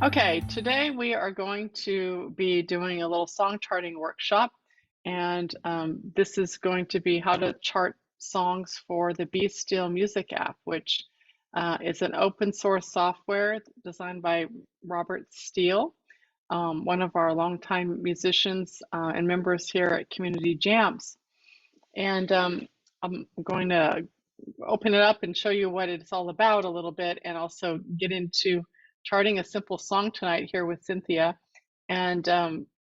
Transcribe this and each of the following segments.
Okay, today we are going to be doing a little song charting workshop, and this is going to be how to chart songs for the bsteele music app, which is an open source software designed by Robert Steele, one of our longtime musicians and members here at Community Jams. And I'm going to open it up and show you what it's all about a little bit, and also get into charting a simple song tonight here with Cynthia. And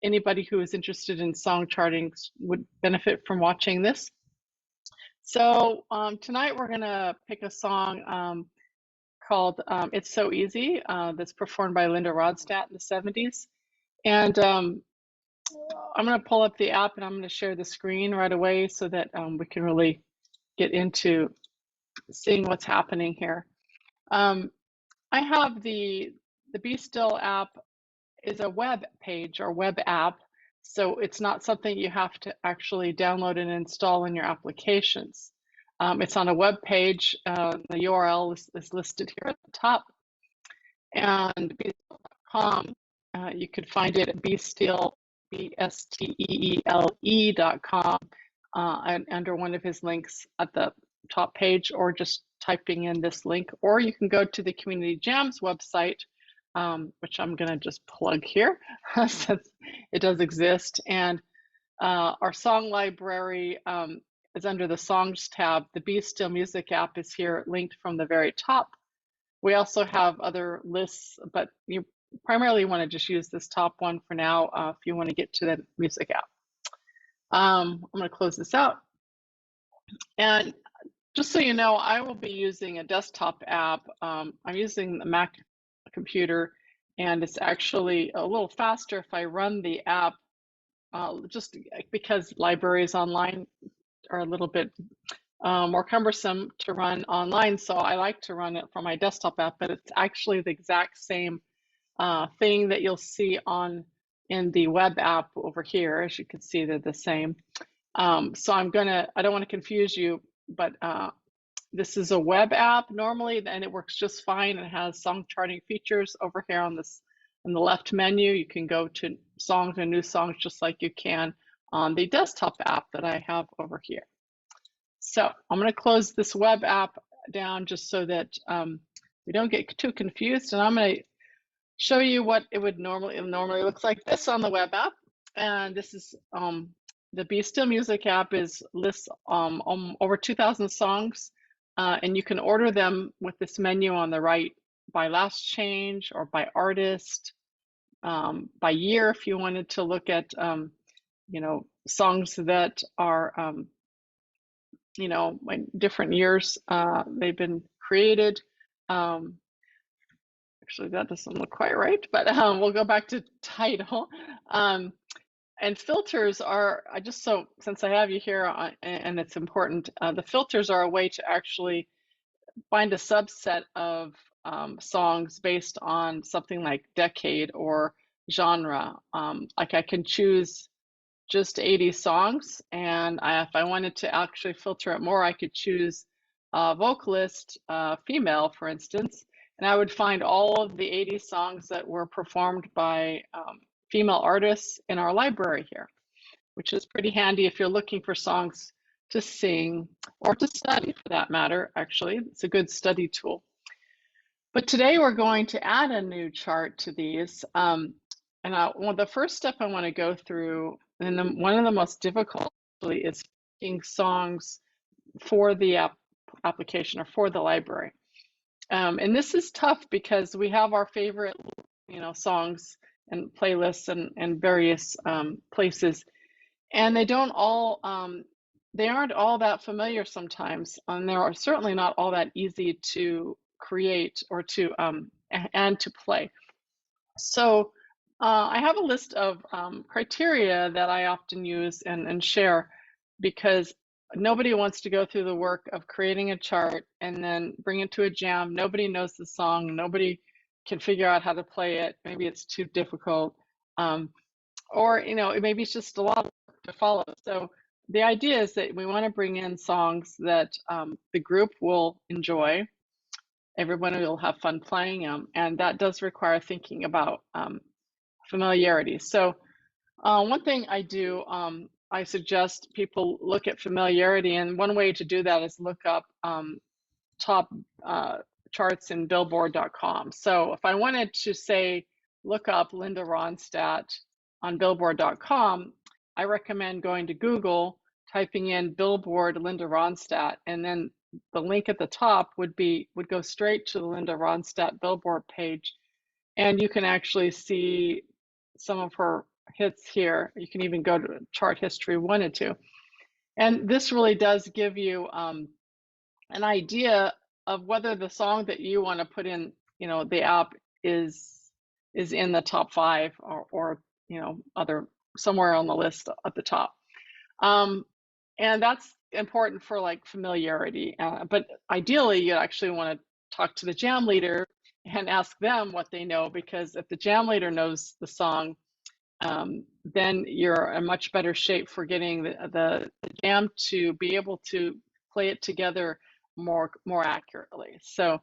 anybody who is interested in song charting would benefit from watching this. So tonight we're going to pick a song called It's So Easy, that's performed by Linda Ronstadt in the 70s. And I'm going to pull up the app and I'm going to share the screen right away so that we can really get into seeing what's happening here. I have the bsteele app is a web page or web app, so it's not something you have to actually download and install in your applications. It's on a web page. The URL is listed here at the top, and bsteele.com. You could find it at bsteele, bsteele.com, under one of his links at the top page, or just typing in this link, or you can go to the Community Jams website, which I'm going to just plug here since it does exist. And our song library is under the Songs tab. The bsteele Music app is here linked from the very top. We also have other lists, but you primarily want to just use this top one for now if you want to get to the music app. I'm going to close this out. And just so you know, I will be using a desktop app. I'm using the Mac computer, and it's actually a little faster if I run the app, just because libraries online are a little bit more cumbersome to run online. So I like to run it from my desktop app, but it's actually the exact same thing that you'll see in the web app over here. As you can see, they're the same. So I don't want to confuse you, but this is a web app normally, and it works just fine. It has song charting features over here on the left menu. You can go to songs and new songs just like you can on the desktop app that I have over here. So I'm going to close this web app down just so that we don't get too confused, and I'm going to show you what it normally looks like this on the web app. And this is the bsteele Music app lists over 2,000 songs, and you can order them with this menu on the right by last change or by artist, by year if you wanted to look at songs that are different years they've been created. Actually, that doesn't look quite right, but we'll go back to title. And filters are, since I have you here and it's important, the filters are a way to actually find a subset of songs based on something like decade or genre. Like I can choose just 80 songs, and if I wanted to actually filter it more, I could choose a vocalist, female, for instance, and I would find all of the 80 songs that were performed by female artists in our library here, which is pretty handy if you're looking for songs to sing or to study for that matter. Actually, it's a good study tool. But today we're going to add a new chart to these. The first step I want to go through, and one of the most difficult actually, is picking songs for the application or for the library. And this is tough because we have our favorite, songs and playlists and various places, and they don't all, they aren't all that familiar sometimes, and they are certainly not all that easy to create or to and to play. So I have a list of criteria that I often use and share, because nobody wants to go through the work of creating a chart and then bring it to a jam. Nobody knows the song. Nobody can figure out how to play it. Maybe it's too difficult. Or, maybe it's just a lot of work to follow. So the idea is that we want to bring in songs that the group will enjoy, everyone will have fun playing them, and that does require thinking about familiarity. So one thing I do, I suggest people look at familiarity, and one way to do that is look up top charts in billboard.com. So if I wanted to say, look up Linda Ronstadt on billboard.com, I recommend going to Google, typing in Billboard Linda Ronstadt, and then the link at the top would go straight to the Linda Ronstadt Billboard page, and you can actually see some of her hits here. You can even go to chart history wanted to, and this really does give you an idea of whether the song that you want to put in, the app is in the top 5 or other somewhere on the list at the top. And that's important for like familiarity. But ideally, you actually want to talk to the jam leader and ask them what they know, because if the jam leader knows the song, then you're in much better shape for getting the jam to be able to play it together more accurately. So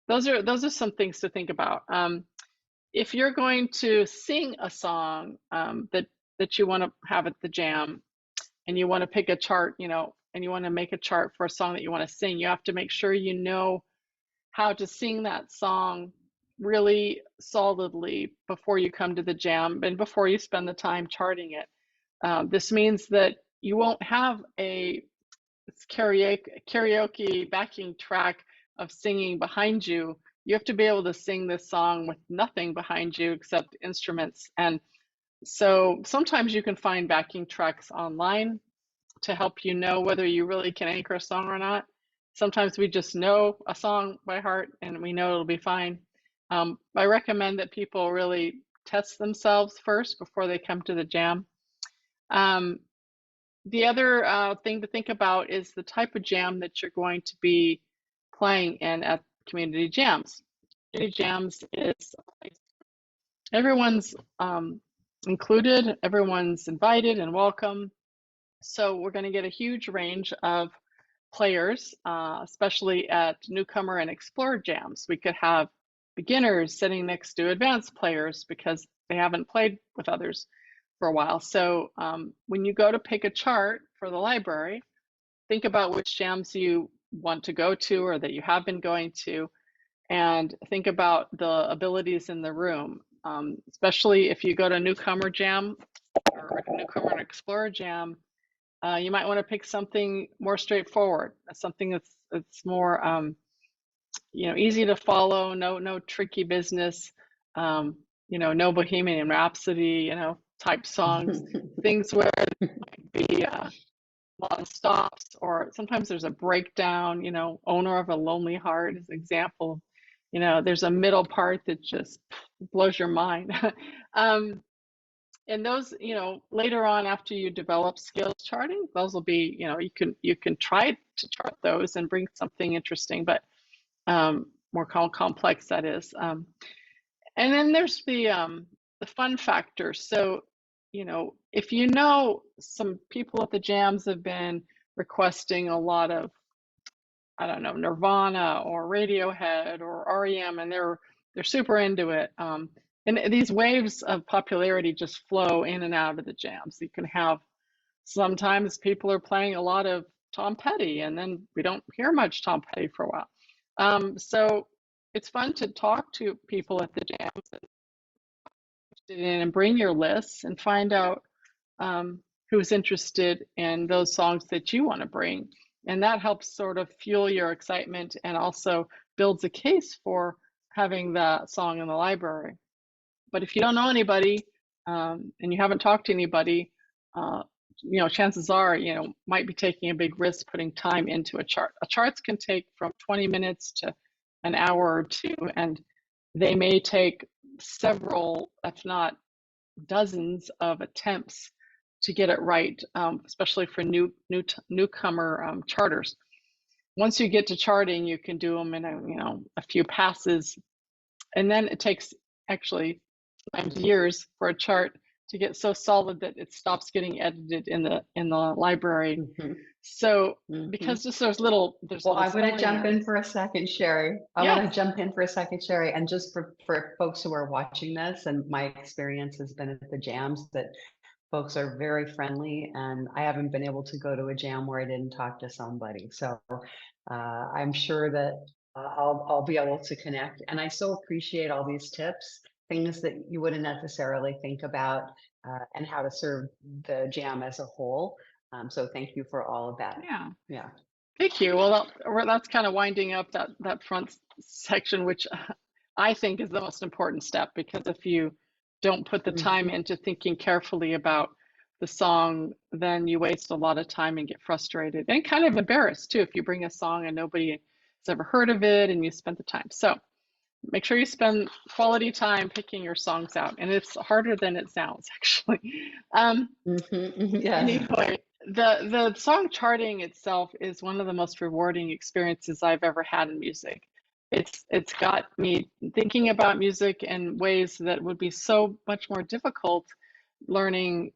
those are some things to think about. If you're going to sing a song that you want to have at the jam, and you want to pick a chart, and you want to make a chart for a song that you want to sing, you have to make sure you know how to sing that song really solidly before you come to the jam and before you spend the time charting it. This means that you won't have a karaoke backing track of singing behind you. You have to be able to sing this song with nothing behind you except instruments. And so sometimes you can find backing tracks online to help you know whether you really can anchor a song or not. Sometimes we just know a song by heart and we know it'll be fine. I recommend that people really test themselves first before they come to the jam. The other thing to think about is the type of jam that you're going to be playing in at community jams. Community jams is a place everyone's included, everyone's invited and welcome. So we're going to get a huge range of players, especially at newcomer and explorer jams. We could have beginners sitting next to advanced players because they haven't played with others for a while. So when you go to pick a chart for the library, think about which jams you want to go to or that you have been going to, and think about the abilities in the room, especially if you go to newcomer jam or newcomer and explorer jam. You might want to pick something more straightforward, something that's more easy to follow, no tricky business, no Bohemian Rhapsody, type songs, things where there might be a lot of stops, or sometimes there's a breakdown, Owner of a Lonely Heart is an example. There's a middle part that just blows your mind. And those, later on after you develop skills charting, those will be, you can try to chart those and bring something interesting, but more complex, that is. And then there's the fun factor. So, if some people at the jams have been requesting a lot of, I don't know, Nirvana or Radiohead or REM, and they're super into it. And these waves of popularity just flow in and out of the jams. You can have, sometimes people are playing a lot of Tom Petty, and then we don't hear much Tom Petty for a while. So it's fun to talk to people at the jams and bring your lists and find out who's interested in those songs that you want to bring. And that helps sort of fuel your excitement and also builds a case for having that song in the library. But if you don't know anybody and you haven't talked to anybody, chances are, might be taking a big risk putting time into a chart. Charts can take from 20 minutes to an hour or two, and they may take several, if not dozens of attempts to get it right, especially for newcomer charters. Once you get to charting, you can do them in a few passes, and then it takes actually sometimes years for a chart to get so solid that it stops getting edited in the library. So Hmm. because just there's Well, little I'm going to spelling jump errors. in for a second, Sherry. I want to Yes. jump in for a second, Sherry. And just for folks who are watching this, and my experience has been at the jams that folks are very friendly, and I haven't been able to go to a jam where I didn't talk to somebody. So I'm sure that I'll be able to connect. And I so appreciate all these tips, things that you wouldn't necessarily think about, and how to serve the jam as a whole. So thank you for all of that. Yeah. Yeah. Thank you. Well, that's kind of winding up that front section, which I think is the most important step, because if you don't put the time Mhm. into thinking carefully about the song, then you waste a lot of time and get frustrated and kind of embarrassed too if you bring a song and nobody has ever heard of it and you spent the time. So make sure you spend quality time picking your songs out, and it's harder than it sounds, actually. Yes. Anyway, the song charting itself is one of the most rewarding experiences I've ever had in music. It's got me thinking about music in ways that would be so much more difficult learning,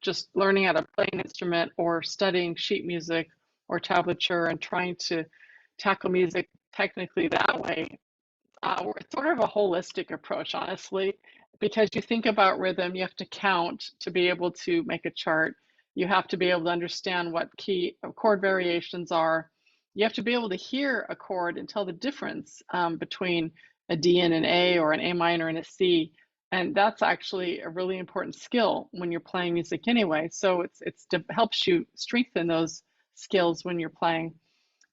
just learning how to play an instrument or studying sheet music or tablature and trying to tackle music technically that way. It's sort of a holistic approach, honestly, because you think about rhythm, you have to count to be able to make a chart. You have to be able to understand what key chord variations are. You have to be able to hear a chord and tell the difference between a D and an A, or an A minor and a C. And that's actually a really important skill when you're playing music anyway. So it helps you strengthen those skills when you're playing.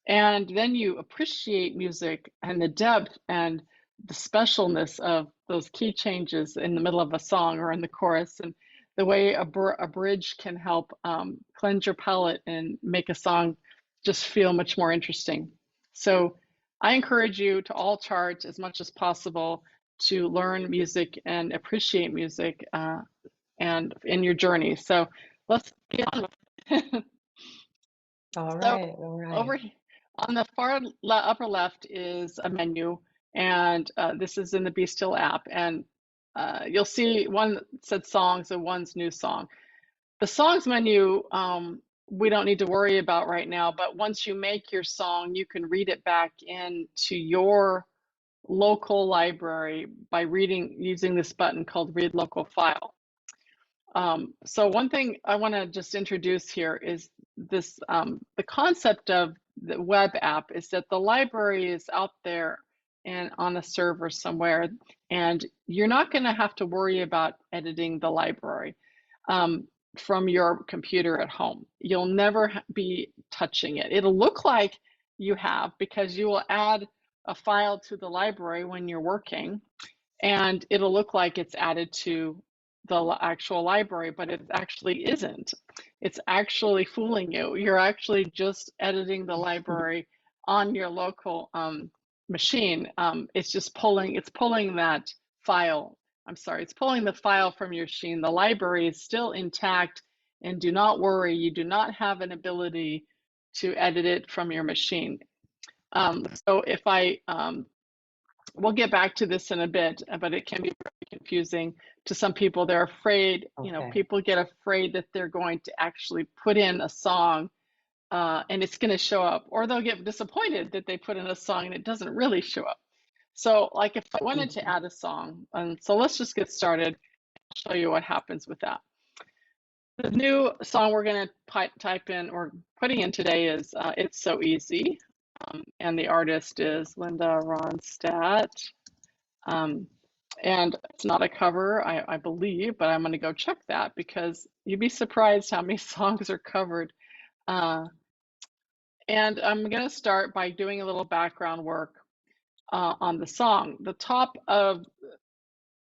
And then you appreciate music and the depth and the specialness of those key changes in the middle of a song or in the chorus, and the way a bridge can help cleanse your palate and make a song just feel much more interesting. So I encourage you to all chart as much as possible to learn music and appreciate music, and in your journey. So let's get on with it. All So right. All right. over on the upper left is a menu, and this is in the bsteele app, and you'll see one that said songs and one's new song. The songs menu, we don't need to worry about right now, but once you make your song, you can read it back into your local library by using this button called Read Local File. So one thing I want to just introduce here is this, the concept of the web app is that the library is out there and on a server somewhere, and you're not going to have to worry about editing the library from your computer at home. You'll never be touching it. It'll look like you have, because you will add a file to the library when you're working, and it'll look like it's added to the actual library, but it actually isn't. It's actually fooling you. You're actually just editing the library on your local machine. It's pulling that file. I'm sorry, it's pulling the file from your machine. The library is still intact, and do not worry, you do not have an ability to edit it from your machine. So if we'll get back to this in a bit, but it can be very confusing to some people. They're afraid, Okay. people get afraid that they're going to actually put in a song and it's going to show up, or they'll get disappointed that they put in a song and it doesn't really show up. So, like if I wanted to Mhm. add a song, and so let's just get started. I'll show you what happens with that. The new song we're going to type in or putting in today is It's So Easy. And the artist is Linda Ronstadt. Um, and it's not a cover, I believe, but I'm going to go check that, because you'd be surprised how many songs are covered. Uh, and I'm going to start by doing a little background work on the song. The top of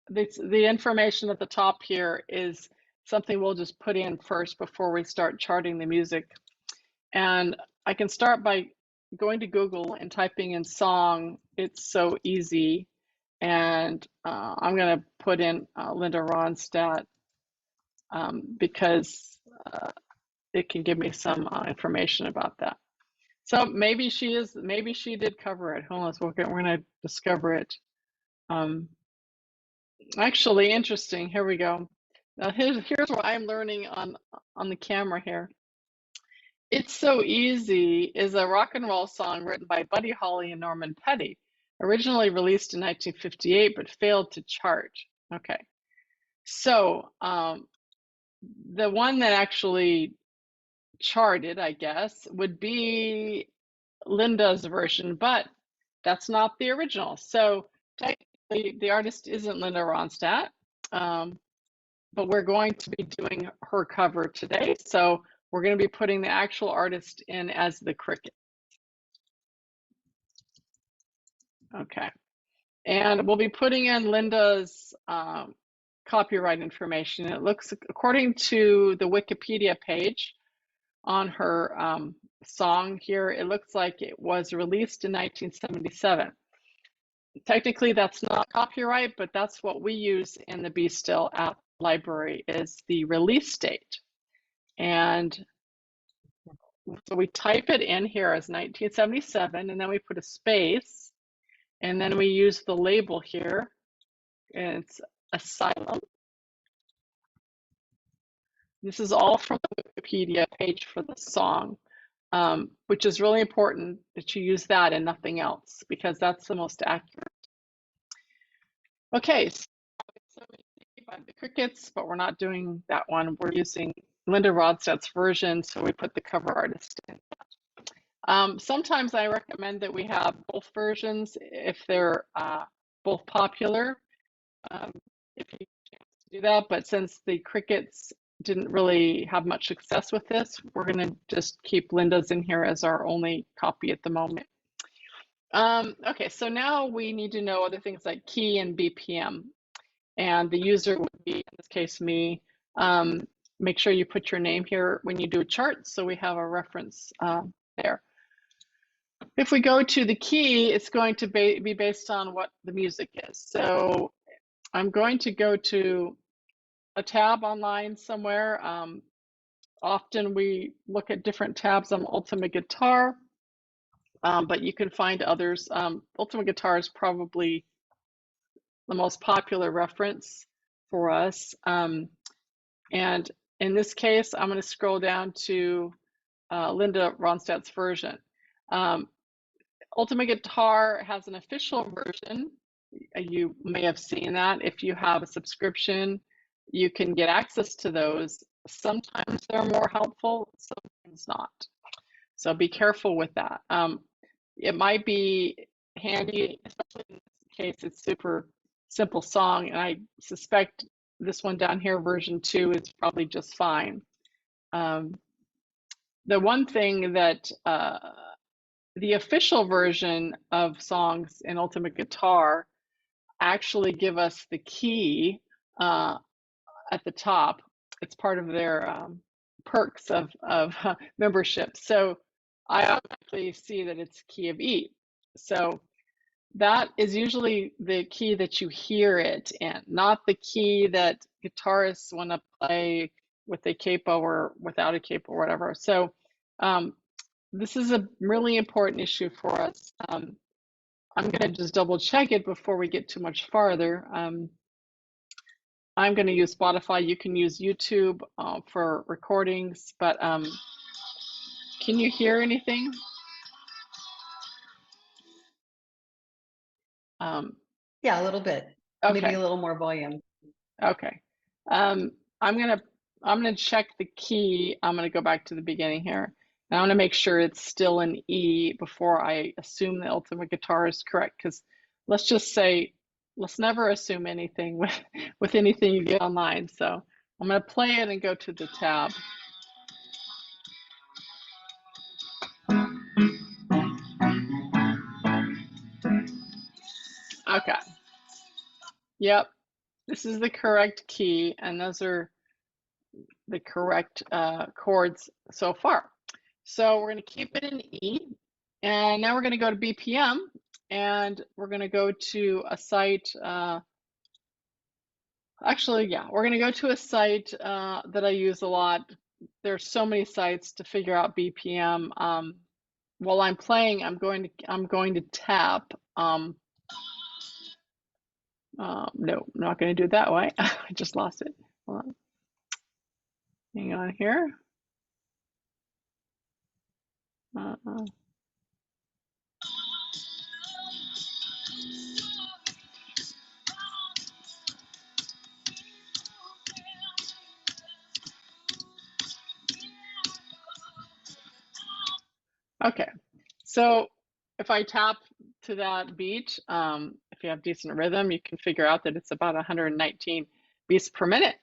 the information at the top here is something we'll just put in first before we start charting the music. And I can start by going to Google and typing in song, It's So Easy. And I'm going to put in Linda Ronstadt because it can give me some information about that. So maybe she did cover it. Hold on, we're going to discover it. Um, Actually, interesting. Here we go. Now here's what I'm learning on the camera here. It's So Easy is a rock and roll song written by Buddy Holly and Norman Petty, originally released in 1958 but failed to chart. Okay, so the one that actually charted, I guess, would be Linda's version, but that's not the original. So technically, the artist isn't Linda Ronstadt, um, but we're going to be doing her cover today. So we're going to be putting the actual artist in as the cricket. Okay. And we'll be putting in Linda's copyright information. It looks, according to the Wikipedia page on her song here, it looks like it was released in 1977. Technically, that's not copyright, but that's what we use in the bsteele app library is the release date. And so we type it in here as 1977, and then we put a space, and then we use the label here, and it's Asylum. This is all from the Wikipedia page for the song, which is really important that you use that and nothing else, because that's the most accurate. Okay, so by the Crickets, but we're not doing that one. We're using Linda Ronstadt's version, so we put the cover artist in. Sometimes I recommend that we have both versions if they're both popular. If you do that, but since the Crickets didn't really have much success with this, we're going to just keep Linda's in here as our only copy at the moment. Okay, so now we need to know other things like key and BPM. And the user would be, in this case, me. Make sure you put your name here when you do a chart so we have a reference there. If we go to the key, it's going to be based on what the music is. So I'm going to go to a tab online somewhere. Often we look at different tabs on Ultimate Guitar, but you can find others. Ultimate Guitar is probably the most popular reference for us. And in this case, I'm going to scroll down to Linda Ronstadt's version. Ultimate Guitar has an official version. You may have seen that. If you have a subscription, you can get access to those. Sometimes they're more helpful, sometimes not. So be careful with that. It might be handy, especially in this case, it's super simple song, and I suspect this one down here, version 2, is probably just fine. The one thing that the official version of songs in Ultimate Guitar actually give us the key at the top. It's part of their perks of membership. So I automatically see that it's key of E. So that is usually the key that you hear it in, not the key that guitarists want to play with a capo or without a capo or whatever. So this is a really important issue for us. I'm going to just double check it before we get too much farther. I'm going to use Spotify. You can use YouTube for recordings, but can you hear anything? Yeah, a little bit. Okay. Maybe a little more volume. Okay. I'm gonna check the key. I'm gonna go back to the beginning here. And I want to make sure it's still an E before I assume the Ultimate Guitar is correct. Because let's just say, let's never assume anything with anything you get online. So I'm gonna play it and go to the tab. Okay. Yep. This is the correct key, and those are the correct chords so far. So we're going to keep it in E, and now we're going to go to BPM, and we're going to go to a site. Actually, yeah, we're going to go to a site that I use a lot. There's so many sites to figure out BPM. While I'm playing, I'm going to tap. No, I'm not going to do it that way. I just lost it. Hold on. Hang on here. Uh, okay, so if I tap to that beat, if you have decent rhythm, you can figure out that it's about 119 beats per minute.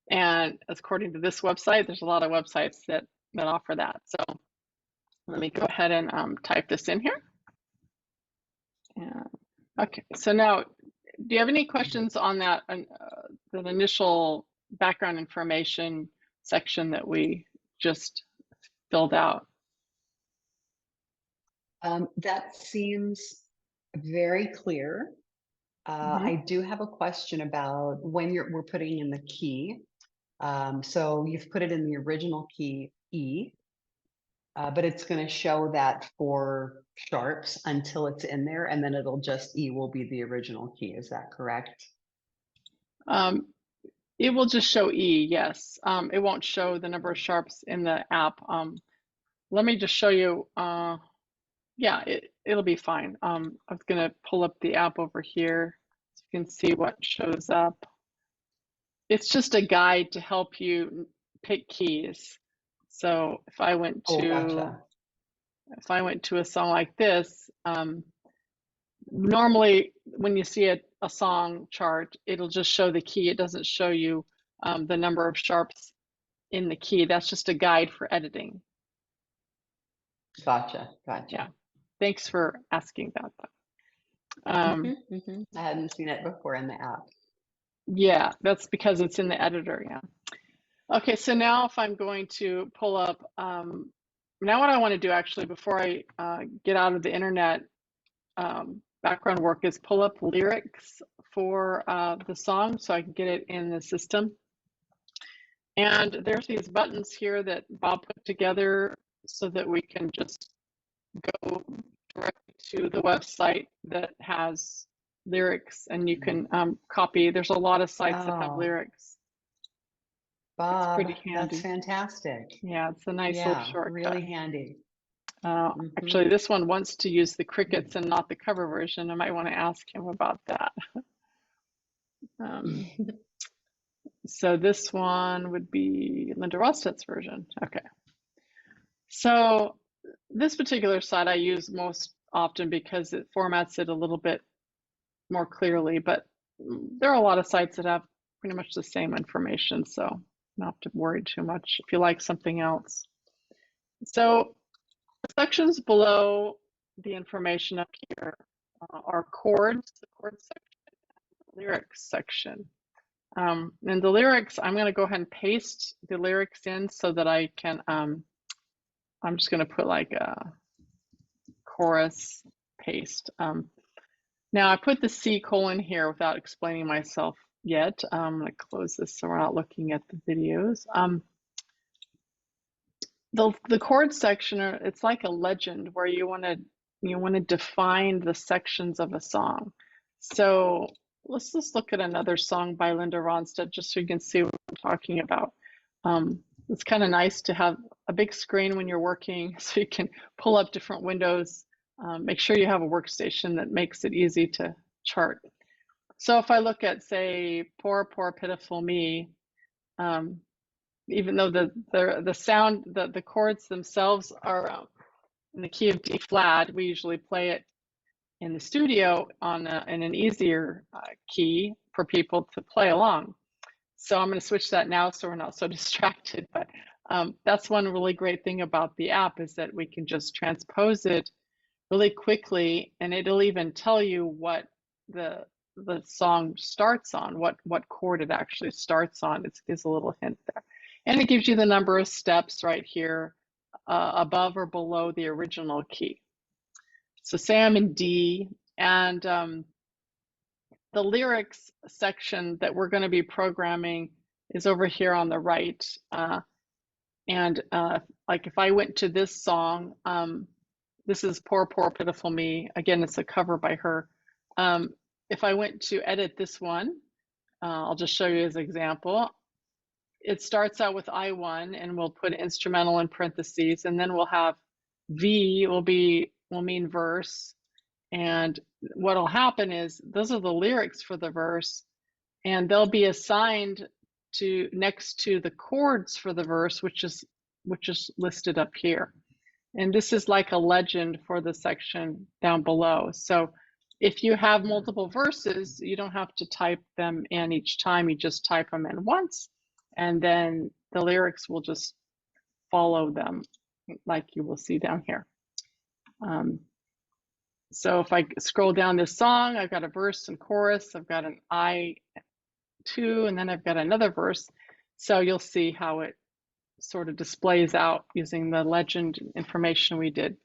And according to this website, there's a lot of websites that offer that. So let me go ahead and type this in here. And, okay, so now, do you have any questions on that, that initial background information section that we just filled out? That seems very clear. I do have a question about when we're putting in the key. So you've put it in the original key E, but it's going to show that for sharps until it's in there, and then it'll just E will be the original key. Is that correct? It will just show E, yes. It won't show the number of sharps in the app. Let me just show you. Yeah, it'll be fine. I was gonna pull up the app over here so you can see what shows up. It's just a guide to help you pick keys. So if I went Oh, to gotcha. a song like this, normally when you see a song chart, it'll just show the key. It doesn't show you the number of sharps in the key. That's just a guide for editing. Gotcha. Yeah, Gotcha. thanks for asking that. I hadn't seen it before in the app. Yeah, that's because it's in the editor. Yeah. Okay, so now if I'm going to pull up, now what I want to do actually before I get out of the internet background work is pull up lyrics for the song so I can get it in the system. And there's these buttons here that Bob put together so that we can just go directly to the website that has lyrics and you can copy. There's a lot of sites that have Oh, lyrics. It's Bob, pretty that's handy. fantastic. Yeah, it's a nice little Yeah, shortcut. really handy. Actually, this one wants to use the crickets and not the cover version. I might want to ask him about that. So this one would be Linda Ronstadt's version. Okay. So this particular site I use most often because it formats it a little bit more clearly, but there are a lot of sites that have pretty much the same information, so not have to worry too much if you like something else. So sections below the information up here are chords, the chords section, lyrics section. And the lyrics, I'm going to go ahead and paste the lyrics in so that I can, I'm just going to put like a chorus paste. Now I put the C colon here without explaining myself yet. I'm going to close this so we're not looking at the videos. The chord section, it's like a legend where you want to define the sections of a song. So let's just look at another song by Linda Ronstadt just so you can see what I'm talking about. It's kind of nice to have a big screen when you're working so you can pull up different windows. Make sure you have a workstation that makes it easy to chart. So if I look at, say, Poor, Poor, Pitiful Me, even though the sound, the chords themselves are in the key of D flat, we usually play it in the studio on in an easier key for people to play along. So I'm going to switch that now so we're not so distracted. But that's one really great thing about the app is that we can just transpose it really quickly, and it'll even tell you what the song starts on, what chord it actually starts on. It gives a little hint there. And it gives you the number of steps right here above or below the original key. So say I'm in D, and the lyrics section that we're going to be programming is over here on the right. Like if I went to this song, this is Poor, Poor, Pitiful Me. Again, it's a cover by her. If I went to edit this one, I'll just show you as an example. It starts out with I1 and we'll put instrumental in parentheses and then we'll have V will mean verse. And what'll happen is those are the lyrics for the verse, and they'll be assigned to next to the chords for the verse, which is listed up here. And this is like a legend for the section down below. So if you have multiple verses, you don't have to type them in each time. You just type them in once, and then the lyrics will just follow them, like you will see down here. So if I scroll down this song, I've got a verse and chorus, I've got an I2, and then I've got another verse. So you'll see how it sort of displays out using the legend information we did.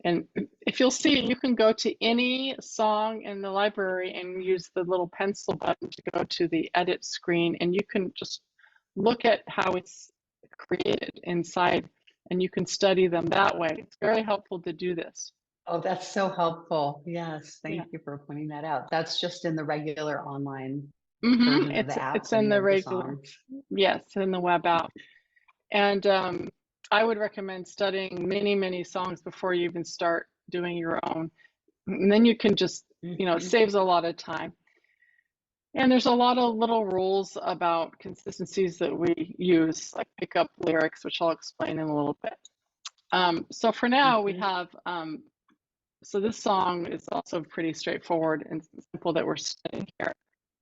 And if you'll see, you can go to any song in the library and use the little pencil button to go to the edit screen, and you can just look at how it's created inside, and you can study them that way. It's very helpful to do this. Oh, that's so helpful. Yes, Yeah. thank you for pointing that out. That's just in the regular online Mm-hmm. version of the app. It's in the regular, yes, in the web app. And I would recommend studying many songs before you even start doing your own. And then you can just, you know, it saves a lot of time. And there's a lot of little rules about consistencies that we use, like pick up lyrics, which I'll explain in a little bit. So for now we have, so this song is also pretty straightforward and simple that we're studying here.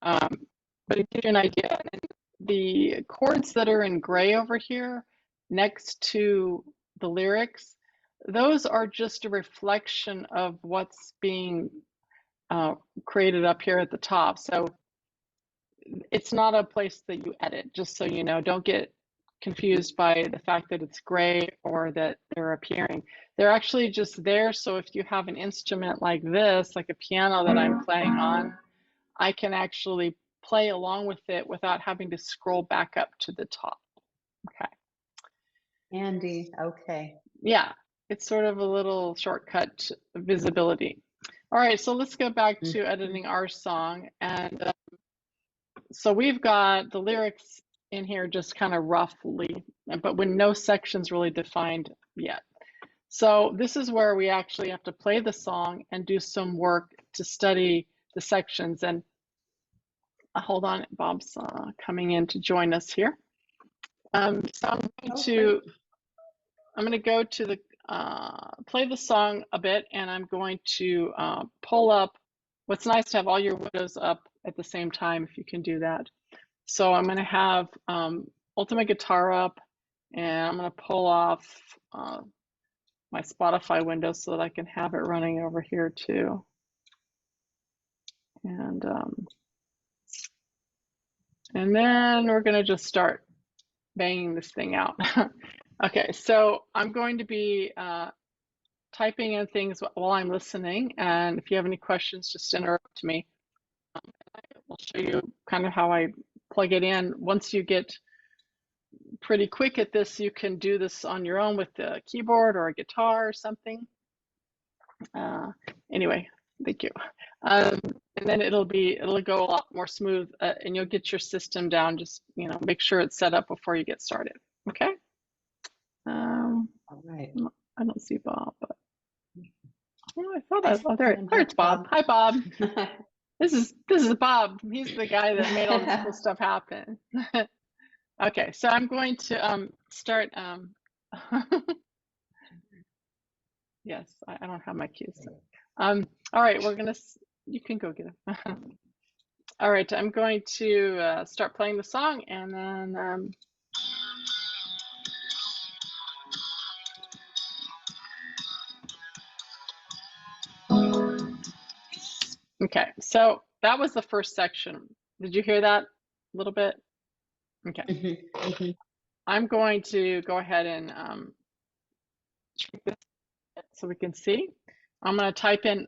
But to give you an idea, the chords that are in gray over here next to the lyrics, those are just a reflection of what's being created up here at the top. So it's not a place that you edit, just so you know. Don't get confused by the fact that it's gray or that they're appearing. They're actually just there, so if you have an instrument like this, like a piano that I'm playing on, I can actually play along with it without having to scroll back up to the top. Okay. Andy, okay. Yeah, it's sort of a little shortcut visibility. All right, so let's go back to editing our song. And so we've got the lyrics in here just kind of roughly, but with no sections really defined yet. So this is where we actually have to play the song and do some work to study the sections. And hold on, Bob's coming in to join us here. So I'm going to go to the play the song a bit, and I'm going to pull up. What's nice to have all your windows up at the same time, if you can do that. So I'm going to have Ultimate Guitar up, and I'm going to pull off my Spotify window so that I can have it running over here too. And then we're going to just start banging this thing out. Okay, so I'm going to be typing in things while I'm listening, and if you have any questions, just interrupt me. I'll show you kind of how I plug it in. Once you get pretty quick at this, you can do this on your own with the keyboard or a guitar or something. Anyway, thank you. And then it'll go a lot more smooth, and you'll get your system down. Just, you know, make sure it's set up before you get started. Okay. All right. I don't see Bob, but oh, I thought there's Bob. Hi, Bob. This is Bob. He's the guy that made all this cool stuff happen. Okay, so I'm going to start. Yes, I don't have my keys. All right, you can go get him. All right, I'm going to start playing the song, and then okay, so that was the first section. Did you hear that a little bit? Okay. I'm going to go ahead and shrink this so we can see. I'm going to type in,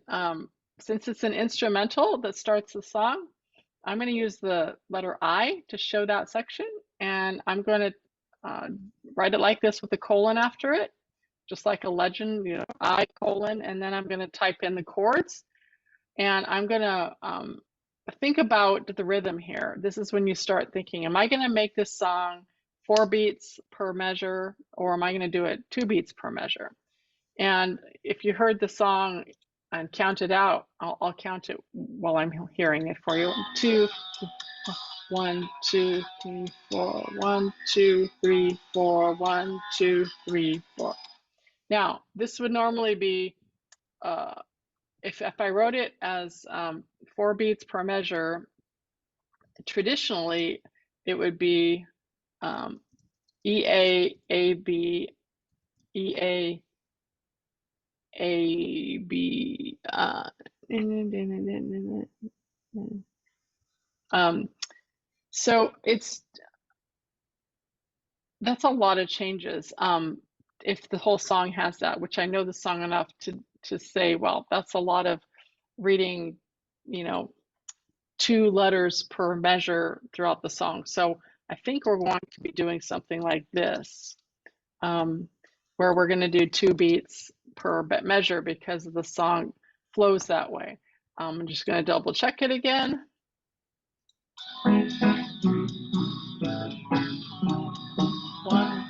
since it's an instrumental that starts the song, I'm going to use the letter I to show that section, and I'm going to write it like this with a colon after it, just like a legend, you know, I colon, and then I'm going to type in the chords, and I'm going to think about the rhythm here. This is when you start thinking, am I going to make this song 4 beats per measure, or am I going to do it 2 beats per measure? And if you heard the song and counted out, I'll count it while I'm hearing it for you. 2, 1, 2, 3, 4. 1, 2, 3, 4. 1, 2, 3, 4. Now, this would normally be, if I wrote it as 4 beats per measure, traditionally it would be E A A B E A A B. So that's a lot of changes. If the whole song has that, which I know the song enough to say, well, that's a lot of reading, 2 letters per measure throughout the song. So I think we're going to be doing something like this, where we're going to do 2 beats per measure because the song flows that way. I'm just going to double check it again. One,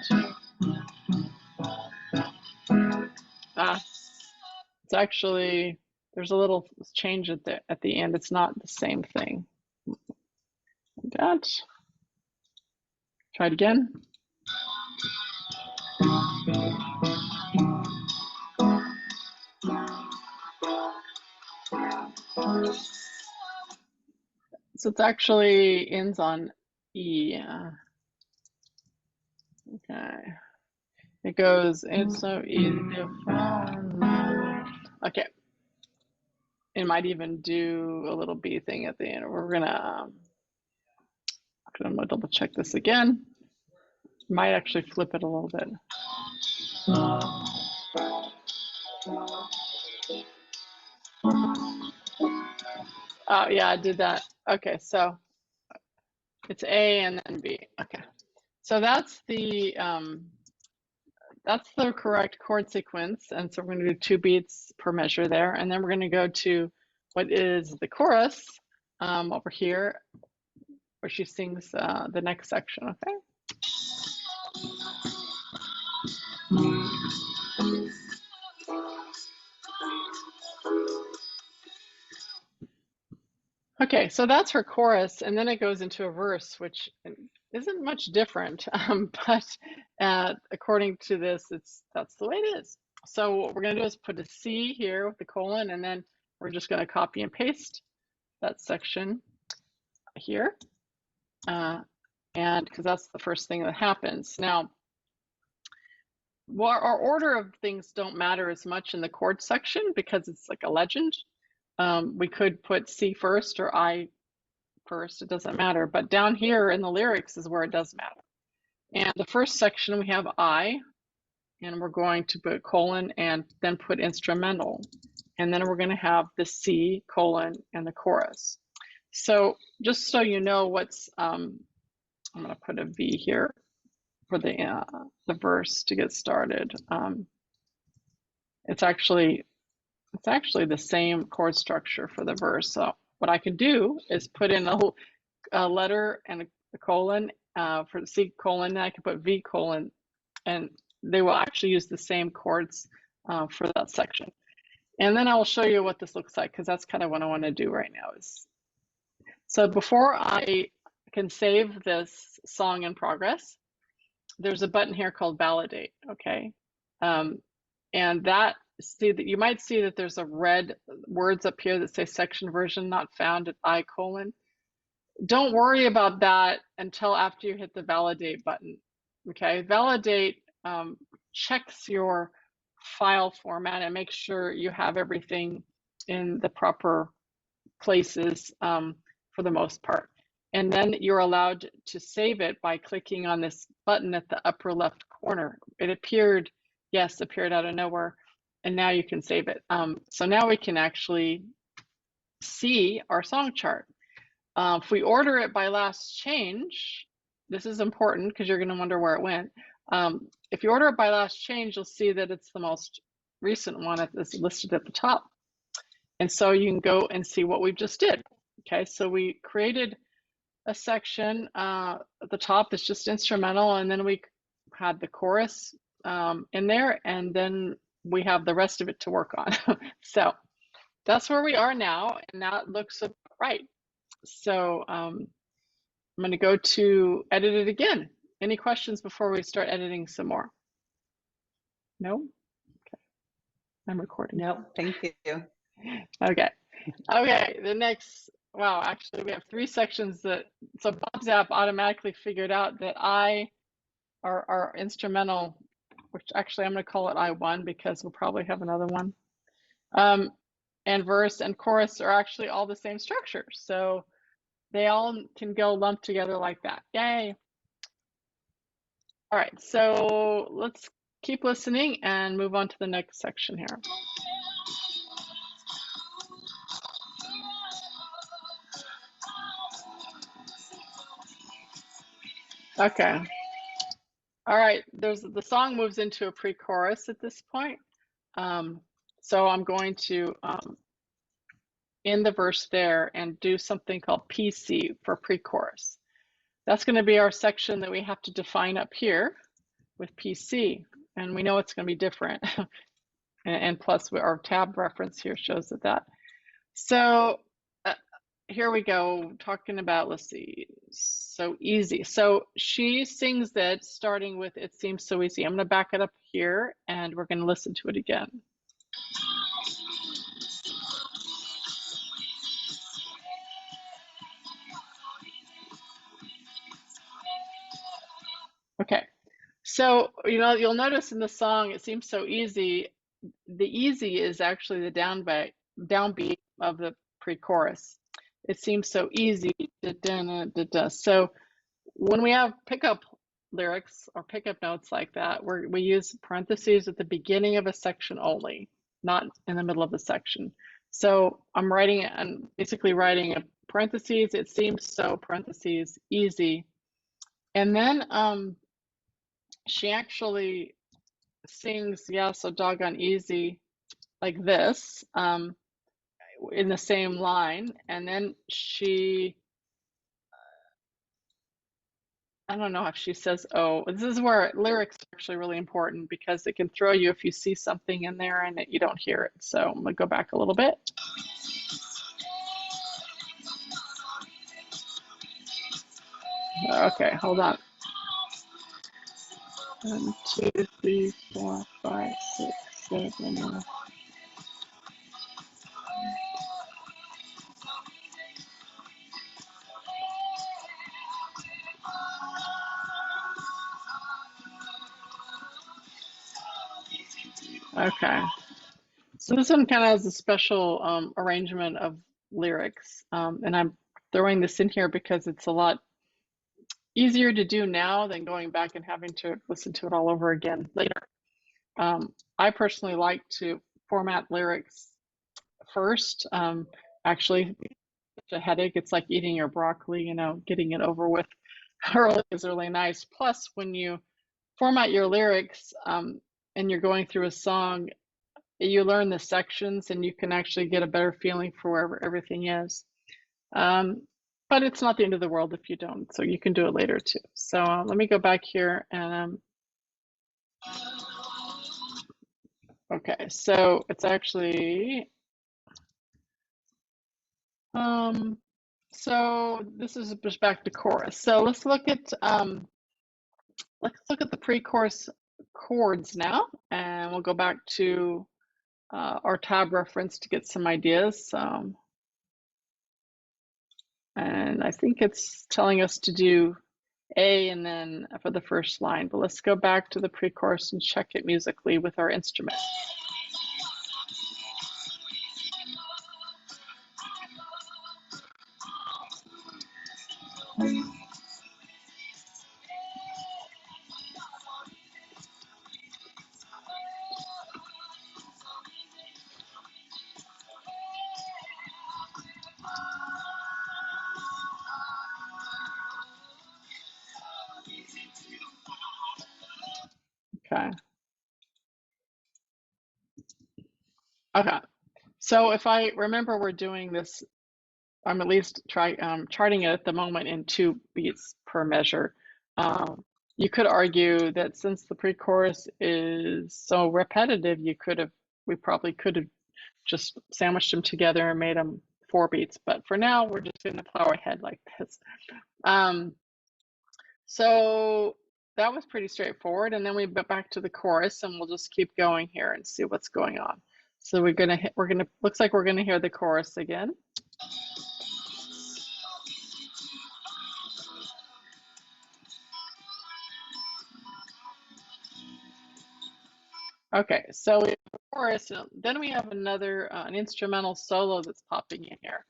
two. It's actually, there's a little change at the end. It's not the same thing. That. Try it again. So it actually ends on E. Okay. It goes, it's so easy to find. Okay. It might even do a little B thing at the end. We're gonna, I'm gonna double check this again. Might actually flip it a little bit. Oh yeah, I did that. Okay, so it's A and then B. Okay, so that's the correct chord sequence, and so we're going to do 2 beats per measure there, and then we're going to go to what is the chorus over here, where she sings the next section. Okay. Okay, so that's her chorus, and then it goes into a verse, which isn't much different, but according to this, that's the way it is. So what we're going to do is put a C here with the colon, and then we're just going to copy and paste that section here, and because that's the first thing that happens. Now, well, our order of things don't matter as much in the chord section because it's like a legend. We could put C first or I first, it doesn't matter. But down here in the lyrics is where it does matter. And the first section we have I, and we're going to put colon and then put instrumental. And then we're going to have the C colon and the chorus. So just so you know what's, I'm going to put a V here for the verse to get started. It's actually the same chord structure for the verse. So what I can do is put in a letter and a colon for the C colon, and I can put V colon, and they will actually use the same chords for that section. And then I will show you what this looks like, because that's kind of what I want to do right now. So before I can save this song in progress, there's a button here called validate, okay? And that, see that you might see that there's a red words up here that say section version not found at I colon. Don't worry about that until after you hit the validate button, okay? Validate checks your file format and makes sure you have everything in the proper places for the most part. And then you're allowed to save it by clicking on this button at the upper left corner. It appeared out of nowhere, and now you can save it. So now we can actually see our song chart. If we order it by last change, this is important because you're going to wonder where it went. If you order it by last change, you'll see that it's the most recent one that's listed at the top. And so you can go and see what we just did. Okay, so we created a section at the top is just instrumental, and then we had the chorus in there, and then we have the rest of it to work on. So that's where we are now, and that looks right. So I'm going to go to edit it again. Any questions before we start editing some more? No? Okay. I'm recording. Nope, thank you. Okay. Okay, the next, wow, actually we have 3 sections that, so Bob's app automatically figured out that our instrumental, which actually I'm going to call it I1 because we'll probably have another one, and verse and chorus are actually all the same structure. So they all can go lumped together like that. Yay. All right, so let's keep listening and move on to the next section here. Okay. All right, the song moves into a pre-chorus at this point. So I'm going to end the verse there and do something called PC for pre-chorus. That's going to be our section that we have to define up here with PC, and we know it's going to be different. and plus our tab reference here shows that. So here we go, talking about, let's see, so easy. So she sings that starting with "It Seems So Easy." I'm going to back it up here and we're going to listen to it again. Okay, so you'll notice in the song "It Seems So Easy," the easy is actually the downbeat of the pre-chorus. It seems so easy. Da, da, da, da. So when we have pickup lyrics or pickup notes like that, we use parentheses at the beginning of a section only, not in the middle of the section. So I'm basically writing a parentheses, it seems so, parentheses, easy. And then she actually sings, yeah, so doggone easy, like this, in the same line. And then I don't know if she says, oh, this is where lyrics are actually really important because it can throw you if you see something in there and you don't hear it. So I'm going to go back a little bit. Okay, hold on. 1, 2, 3, 4, 5, 6, 7, 8. Okay. So this one kind of has a special arrangement of lyrics. And I'm throwing this in here because it's a lot easier to do now than going back and having to listen to it all over again later. I personally like to format lyrics first. Actually, it's a headache. It's like eating your broccoli, getting it over with early is really nice. Plus, when you format your lyrics and you're going through a song, you learn the sections and you can actually get a better feeling for wherever everything is. But it's not the end of the world if you don't, so you can do it later too. So let me go back here and okay, so it's actually so this is just back to chorus. So let's look at the pre-chorus chords now, and we'll go back to our tab reference to get some ideas. And I think it's telling us to do A and then for the first line, but let's go back to the pre-chorus and check it musically with our instrument. Okay. Okay. So if I remember, we're doing this, I'm at least charting it at the moment in 2 beats per measure. You could argue that since the pre-chorus is so repetitive, we probably could have just sandwiched them together and made them 4 beats. But for now, we're just going to plow ahead like this. So that was pretty straightforward. And then we get back to the chorus, and we'll just keep going here and see what's going on. So looks like we're gonna hear the chorus again. Okay, so we have the chorus, then we have an instrumental solo that's popping in here.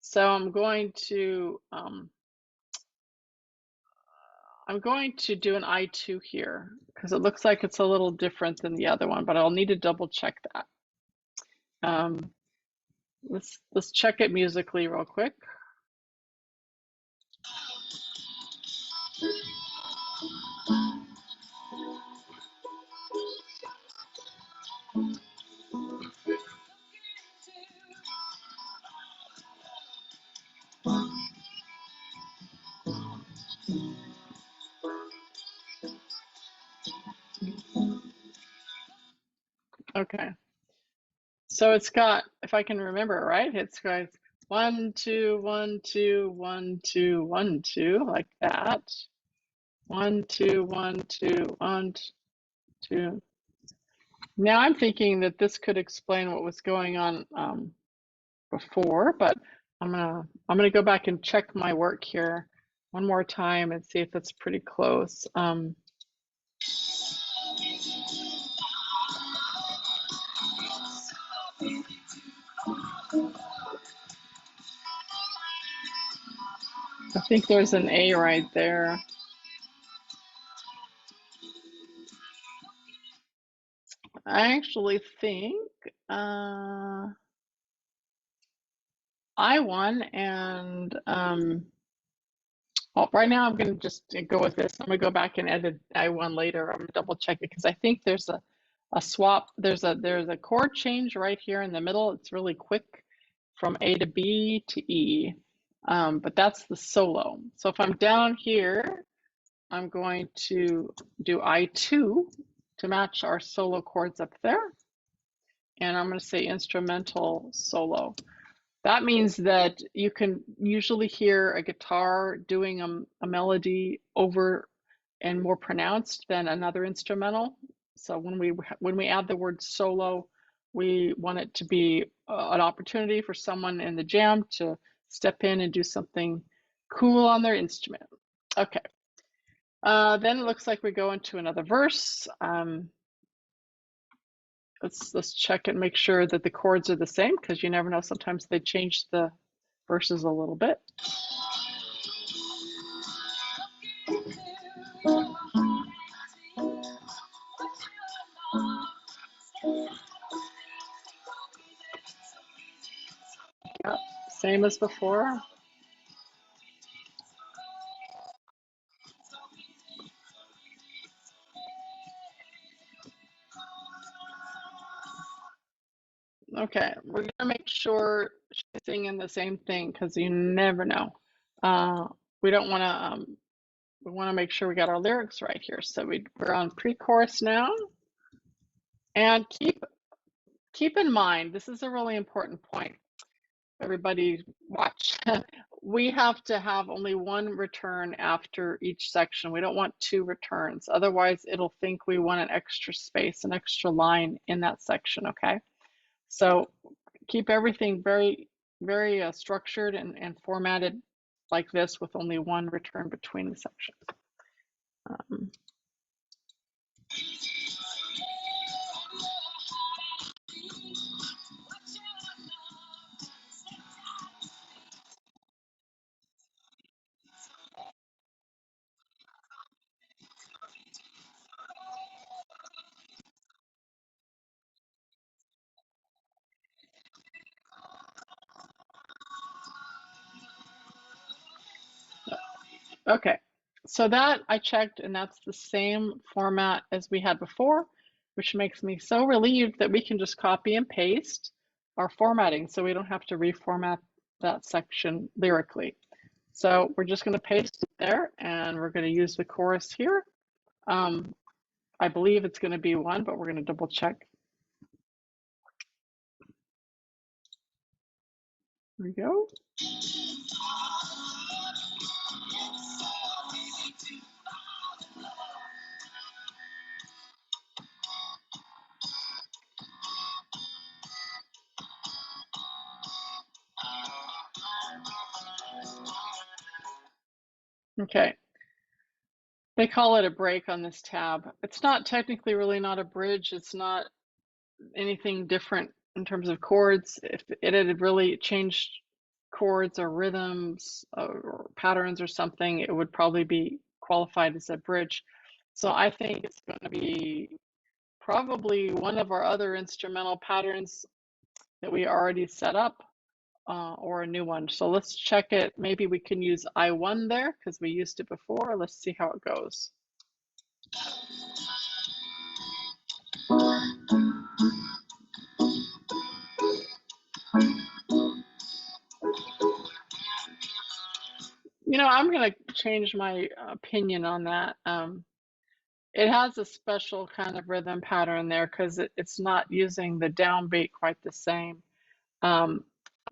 So I'm going to do an I2 here because it looks like it's a little different than the other one, but I'll need to double check that. Let's check it musically real quick. Okay. So it's got, if I can remember right, it's got 1, 2, 1, 2, 1, 2, 1, 2, like that. 1, 2, 1, 2, 1, 2. Now I'm thinking that this could explain what was going on before, but I'm gonna go back and check my work here one more time and see if it's pretty close. I think there's an A right there. I actually think I won, and well, right now I'm going to just go with this. I'm going to go back and edit I won later. I'm going to double check it because I think there's a swap. There's a chord change right here in the middle. It's really quick from A to B to E, but that's the solo. So if I'm down here, I'm going to do I2 to match our solo chords up there. And I'm going to say instrumental solo. That means that you can usually hear a guitar doing a melody over and more pronounced than another instrumental. So when we add the word solo, we want it to be an opportunity for someone in the jam to step in and do something cool on their instrument. Okay. Then it looks like we go into another verse. Let's check and make sure that the chords are the same because you never know. Sometimes they change the verses a little bit. Yep, same as before. Okay, we're gonna make sure she's singing the same thing because you never know. We don't want to. We want to make sure we got our lyrics right here. So we're on pre-chorus now, and keep in mind this is a really important point. Everybody watch. We have to have only one return after each section. We don't want 2 returns. Otherwise, it'll think we want an extra space, an extra line in that section, okay? So keep everything very, very structured and formatted like this with only one return between the sections. Okay, so that I checked, and that's the same format as we had before, which makes me so relieved that we can just copy and paste our formatting so we don't have to reformat that section lyrically. So we're just going to paste it there, and we're going to use the chorus here. I believe it's going to be 1, but we're going to double check. Here we go. Okay. They call it a break on this tab. It's not technically really not a bridge. It's not anything different in terms of chords. If it had really changed chords or rhythms or patterns or something, it would probably be qualified as a bridge. So I think it's going to be probably one of our other instrumental patterns that we already set up, or a new one. So let's check it. Maybe we can use I1 there because we used it before. Let's see how it goes. You know, I'm going to change my opinion on that. It has a special kind of rhythm pattern there because it's not using the downbeat quite the same. I'm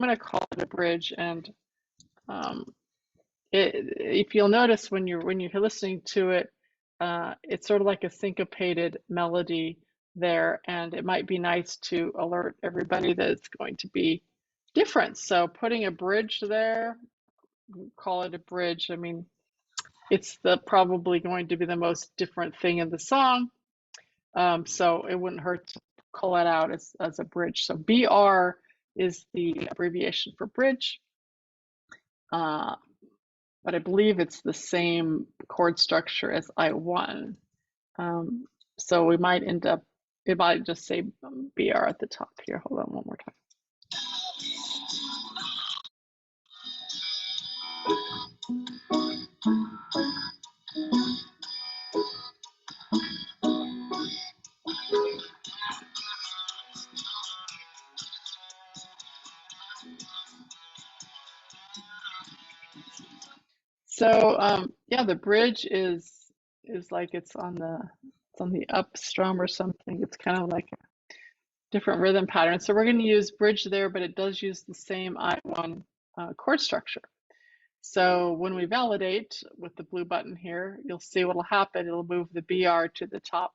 going to call it a bridge, and if you'll notice when you're listening to it, it's sort of like a syncopated melody there, and it might be nice to alert everybody that it's going to be different. So putting a bridge there, call it a bridge. I mean, it's probably going to be the most different thing in the song. So it wouldn't hurt to call it out as a bridge. So BR is the abbreviation for bridge, but I believe it's the same chord structure as I1. So we might end up, it might just say BR at the top here. Hold on one more time. So yeah, the bridge is like it's on the up strum or something. It's kind of like a different rhythm pattern. So we're going to use bridge there, but it does use the same I1 chord structure. So when we validate with the blue button here, you'll see what will happen. It'll move the BR to the top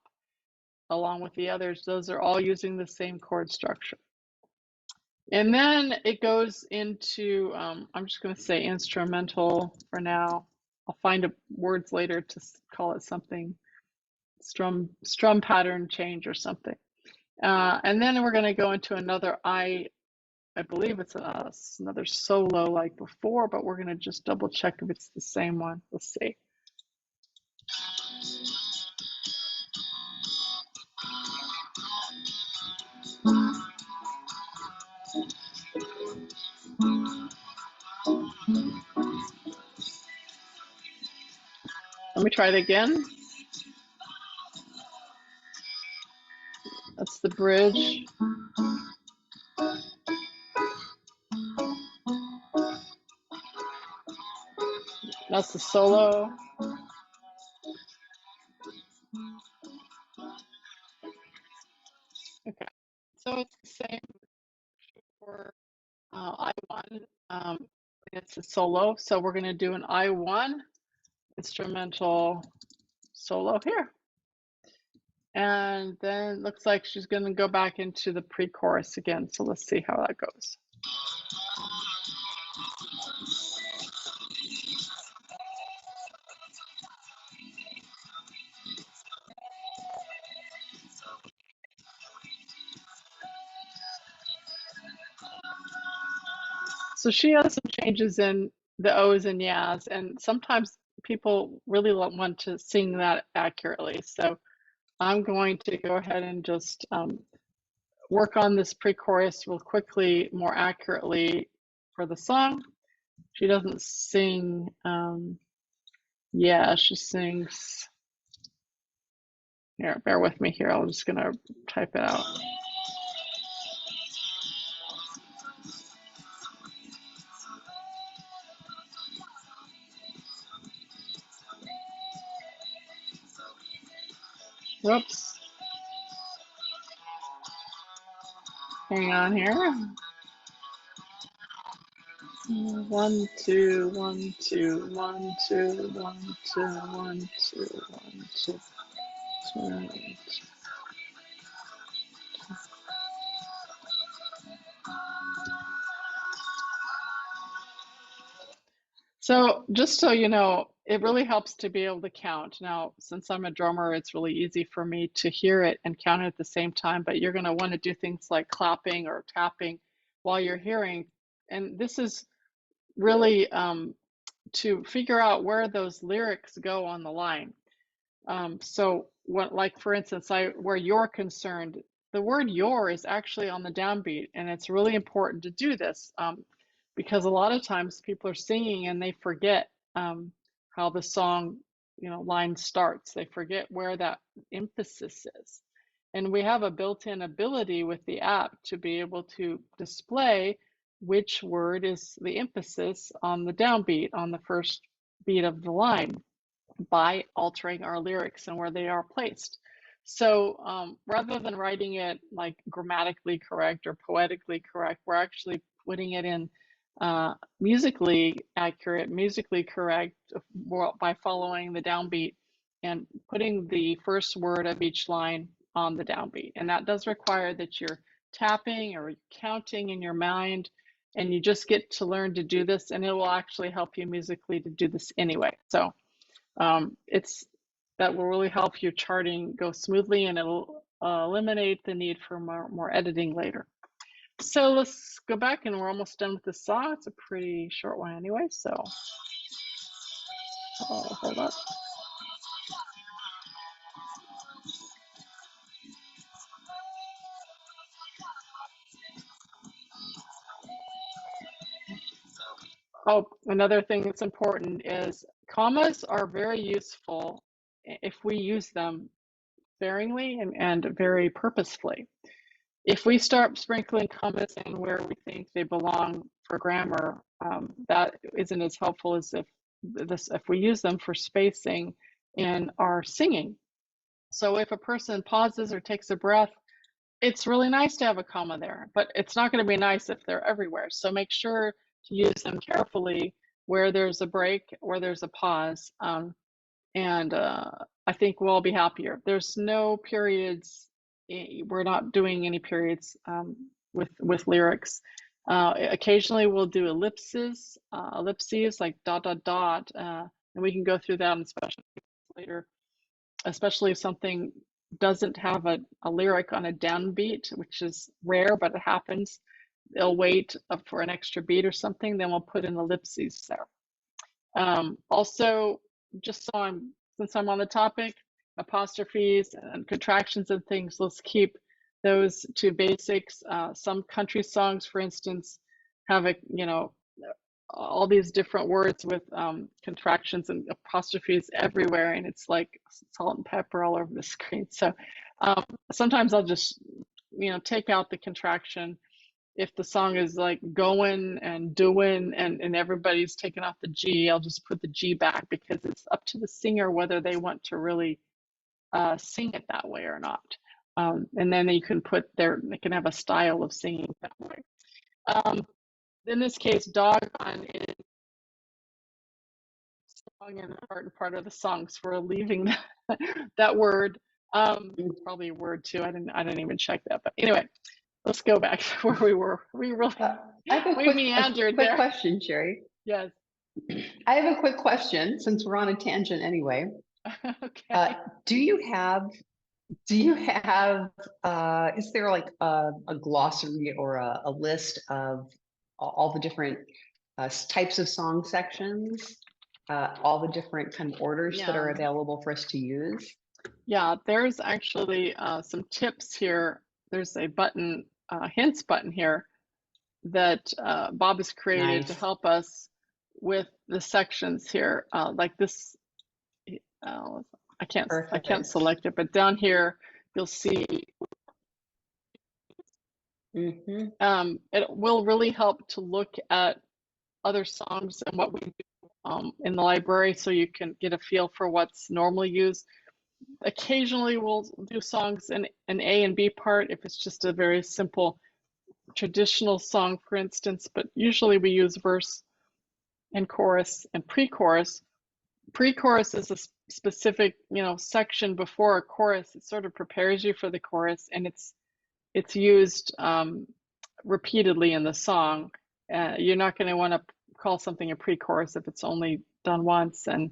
along with the others. Those are all using the same chord structure. And then it goes into, I'm just going to say instrumental for now. I'll find words later to call it something, strum pattern change or something. And then we're going to go into another I believe it's another solo like before, but we're going to just double check if it's the same one. Let's see. Let me try it again. That's the bridge. That's the solo. Okay, so it's the same for I1. It's a solo, so we're going to do an I1 instrumental solo here. And then looks like she's going to go back into the pre-chorus again. So let's see how that goes. So she has some changes in the O's and Yas, and sometimes people really want to sing that accurately. So I'm going to go ahead and just work on this pre-chorus real quickly, more accurately for the song. She doesn't sing, yeah, she sings, here, bear with me here, I'm just gonna type it out. Whoops. Hang on here. 1, 2, 1, 2, 1, 2, 1, 2, 1, 2, 1, 2, 2. So just so you know, it really helps to be able to count. Now, since I'm a drummer, it's really easy for me to hear it and count it at the same time, but you're going to want to do things like clapping or tapping while you're hearing. And this is really to figure out where those lyrics go on the line. So what, like for instance, where you're concerned, the word your is actually on the downbeat, and it's really important to do this because a lot of times people are singing and they forget how the song, line starts. They forget where that emphasis is. And we have a built-in ability with the app to be able to display which word is the emphasis on the downbeat, on the first beat of the line, by altering our lyrics and where they are placed. So rather than writing it like grammatically correct or poetically correct, we're actually putting it in musically accurate, musically correct by following the downbeat and putting the first word of each line on the downbeat. And that does require that you're tapping or counting in your mind, and you just get to learn to do this, and it will actually help you musically to do this anyway. So that will really help your charting go smoothly, and it'll eliminate the need for more editing later. So let's go back, and we're almost done with the song. It's a pretty short one anyway, so hold up. Oh, another thing that's important is commas are very useful if we use them sparingly and very purposefully. If we start sprinkling commas in where we think they belong for grammar, that isn't as helpful as if we use them for spacing in our singing. So if a person pauses or takes a breath, it's really nice to have a comma there, but it's not going to be nice if they're everywhere. So make sure to use them carefully where there's a break, where there's a pause, and I think we'll all be happier. There's no periods. We're not doing any periods with lyrics. Occasionally we'll do ellipses like dot dot dot, and we can go through that in special later, especially if something doesn't have a lyric on a downbeat, which is rare, but it happens. They'll wait for an extra beat or something, then we'll put in ellipses there. Also, just since I'm on the topic, apostrophes and contractions and things, let's keep those to basics. Some country songs, for instance, have all these different words with contractions and apostrophes everywhere, and it's like salt and pepper all over the screen. So sometimes I'll just take out the contraction. If the song is like going and doing and everybody's taking off the G, I'll just put the G back, because it's up to the singer whether they want to really sing it that way or not. And then they can have a style of singing that way. In this case, doggone is song and part of the songs for leaving that word. Probably a word too. I didn't even check that, but anyway. Let's go back to where we were. We really meandered quick there. question, Sherry. Yes. I have a quick question since we're on a tangent anyway. Okay. Do you have, is there like a glossary or a list of all the different types of song sections, all the different kind of orders that are available for us to use? Yeah, there's actually some tips here. There's a button, hints button here that Bob has created to help us with the sections here. Like this, I can't select it, but down here you'll see. It will really help to look at other songs and what we do in the library, so you can get a feel for what's normally used. Occasionally we'll do songs in an A and B part if it's just a very simple traditional song, for instance, but usually we use verse and chorus and pre-chorus. Pre-chorus is a specific, section before a chorus. It sort of prepares you for the chorus, and it's used repeatedly in the song. You're not going to want to call something a pre-chorus if it's only done once, and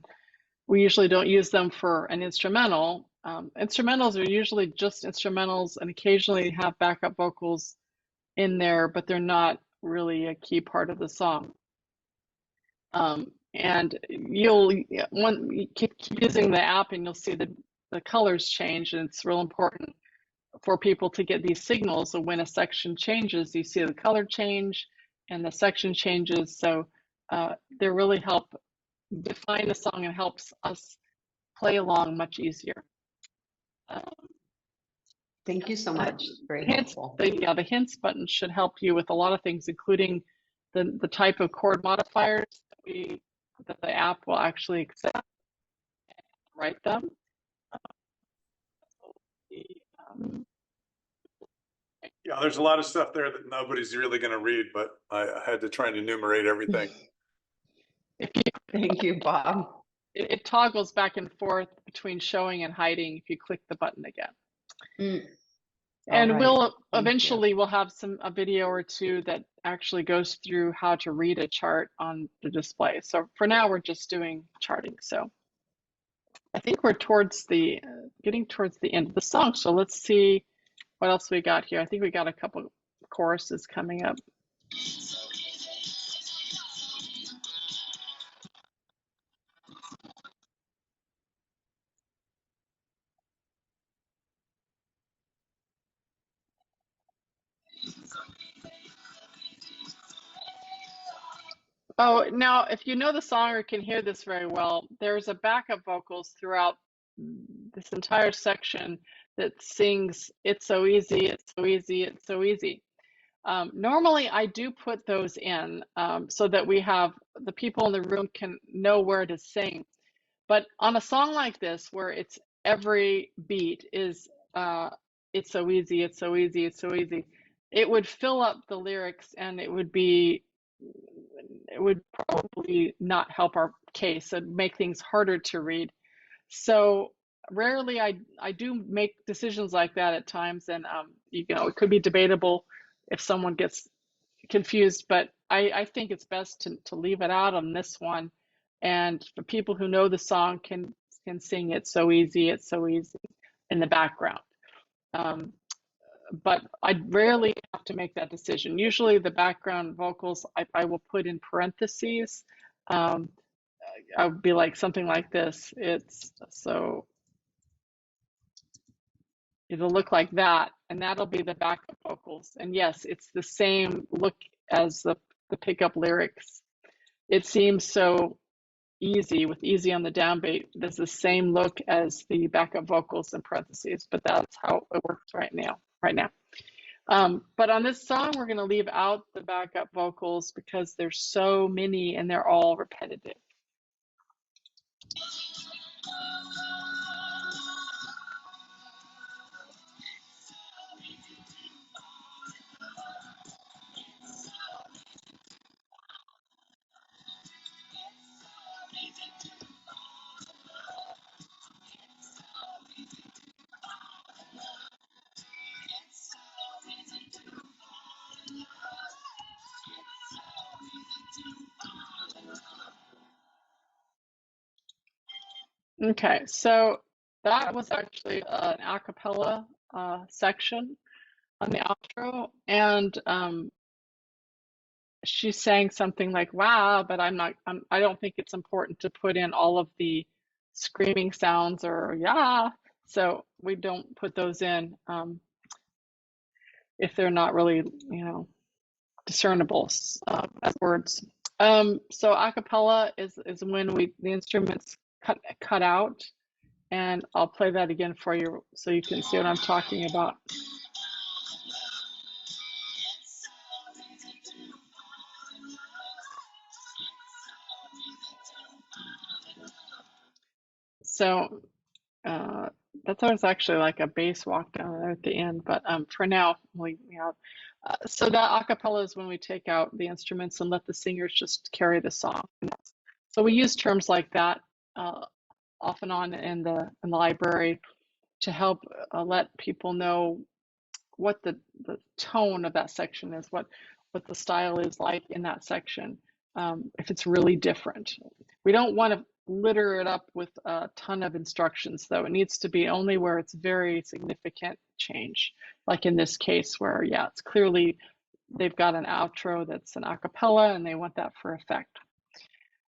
we usually don't use them for an instrumental. Instrumentals are usually just instrumentals and occasionally have backup vocals in there, but they're not really a key part of the song. And you keep using the app and you'll see the colors change, and it's real important for people to get these signals. So when a section changes, you see the color change and the section changes. So they really help define the song and helps us play along much easier. Thank you so much. Very Hints, helpful. the hints button should help you with a lot of things, including the type of chord modifiers that the app will actually accept and write them. Yeah, there's a lot of stuff there that nobody's really going to read, but I had to try and enumerate everything. Thank you, Bob. It toggles back and forth between showing and hiding if you click the button again. And right. we'll eventually we'll have a video or two that actually goes through how to read a chart on the display. So for now, we're just doing charting. So I think we're getting towards the end of the song. So let's see what else we got here. I think we got a couple choruses coming up. Oh, now if you know the song or can hear this very well, there's a backup vocals throughout this entire section that sings, "It's so easy, it's so easy, it's so easy." Normally I do put those in so that the people in the room can know where to sing. But on a song like this, where it's every beat is "It's so easy, it's so easy, it's so easy," it would fill up the lyrics, and it would probably not help our case. It'd make things harder to read. So rarely I do make decisions like that at times, and it could be debatable if someone gets confused, but I think it's best to leave it out on this one, and the people who know the song can sing "It's so easy, it's so easy" in the background. But I rarely have to make that decision. Usually the background vocals I will put in parentheses. I would be like something like this. It'll look like that, and that'll be the backup vocals. And yes, it's the same look as the pickup lyrics. It seems so easy with easy on the downbeat. There's the same look as the backup vocals in parentheses, but that's how it works right now. But on this song, we're going to leave out the backup vocals because there's so many and they're all repetitive. Okay, so that was actually an a cappella section on the outro, and she sang something like "wow," but I don't think it's important to put in all of the screaming sounds or "yeah," so we don't put those in if they're not really, discernible as words. So a cappella is when the instruments cut out, and I'll play that again for you so you can see what I'm talking about. So That's always actually like a bass walk down there at the end, but for now, we have. So that a cappella is when we take out the instruments and let the singers just carry the song. So we use terms like that off and on in the library to help let people know what the tone of that section is, what the style is like in that section, if it's really different. We don't want to litter it up with a ton of instructions, though. It needs to be only where it's very significant change, like in this case where, yeah, it's clearly they've got an outro that's an a cappella and they want that for effect.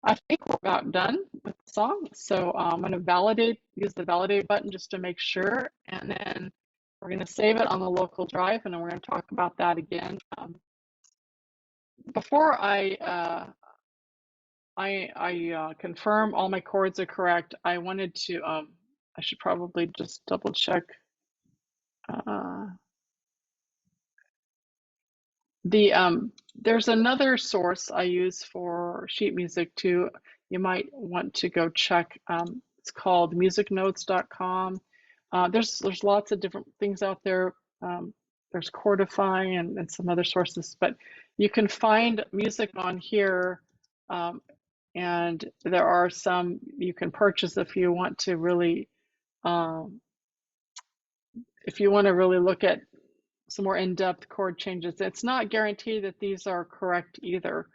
I think we're about done with the song, so I'm going to use the validate button just to make sure, and then we're going to save it on the local drive, and then we're going to talk about that again. Before I confirm all my chords are correct, I wanted to, I should probably just double check. There's another source I use for sheet music too. You might want to go check. It's called musicnotes.com. There's lots of different things out there. There's Chordify and some other sources, but you can find music on here, and there are some you can purchase if you want to really look at some more in-depth chord changes. It's not guaranteed that these are correct either.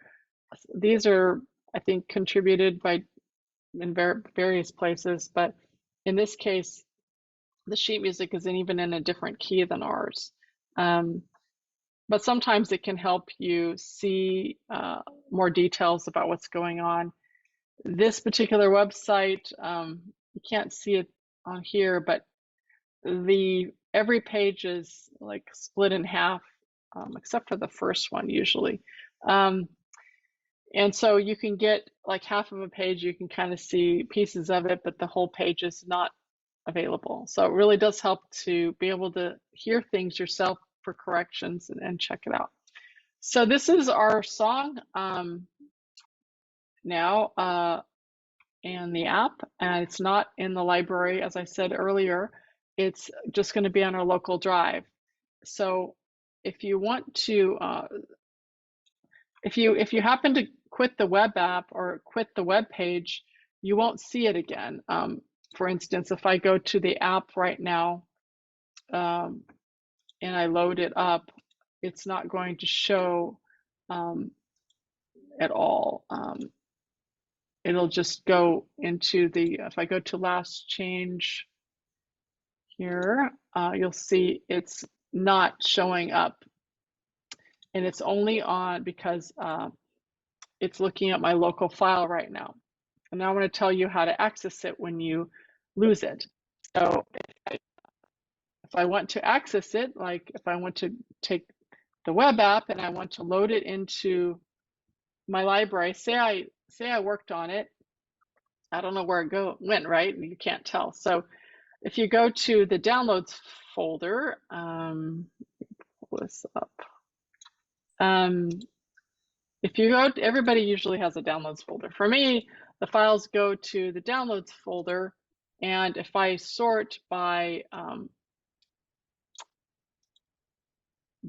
These are, I think, contributed by in various places, but in this case, the sheet music isn't even in a different key than ours. But sometimes it can help you see more details about what's going on. This particular website, you can't see it on here, but every page is like split in half, except for the first one usually. And so you can get like half of a page, you can kind of see pieces of it, but the whole page is not available. So it really does help to be able to hear things yourself for corrections and check it out. So this is our song now in the app, and it's not in the library, as I said earlier. It's just going to be on our local drive. So if you want to, if you happen to quit the web app or quit the web page, you won't see it again. For instance, if I go to the app right now and I load it up, it's not going to show at all. It'll just go into if I go to last change here, you'll see it's not showing up. And it's only on because it's looking at my local file right now. And now I want to tell you how to access it when you lose it. So if I want to access it, like if I want to take the web app and I want to load it into my library, say I worked on it, I don't know where it went, right? You can't tell. So if you go to the downloads folder, pull this up. If you go, everybody usually has a downloads folder. For me, the files go to the downloads folder, and if I sort by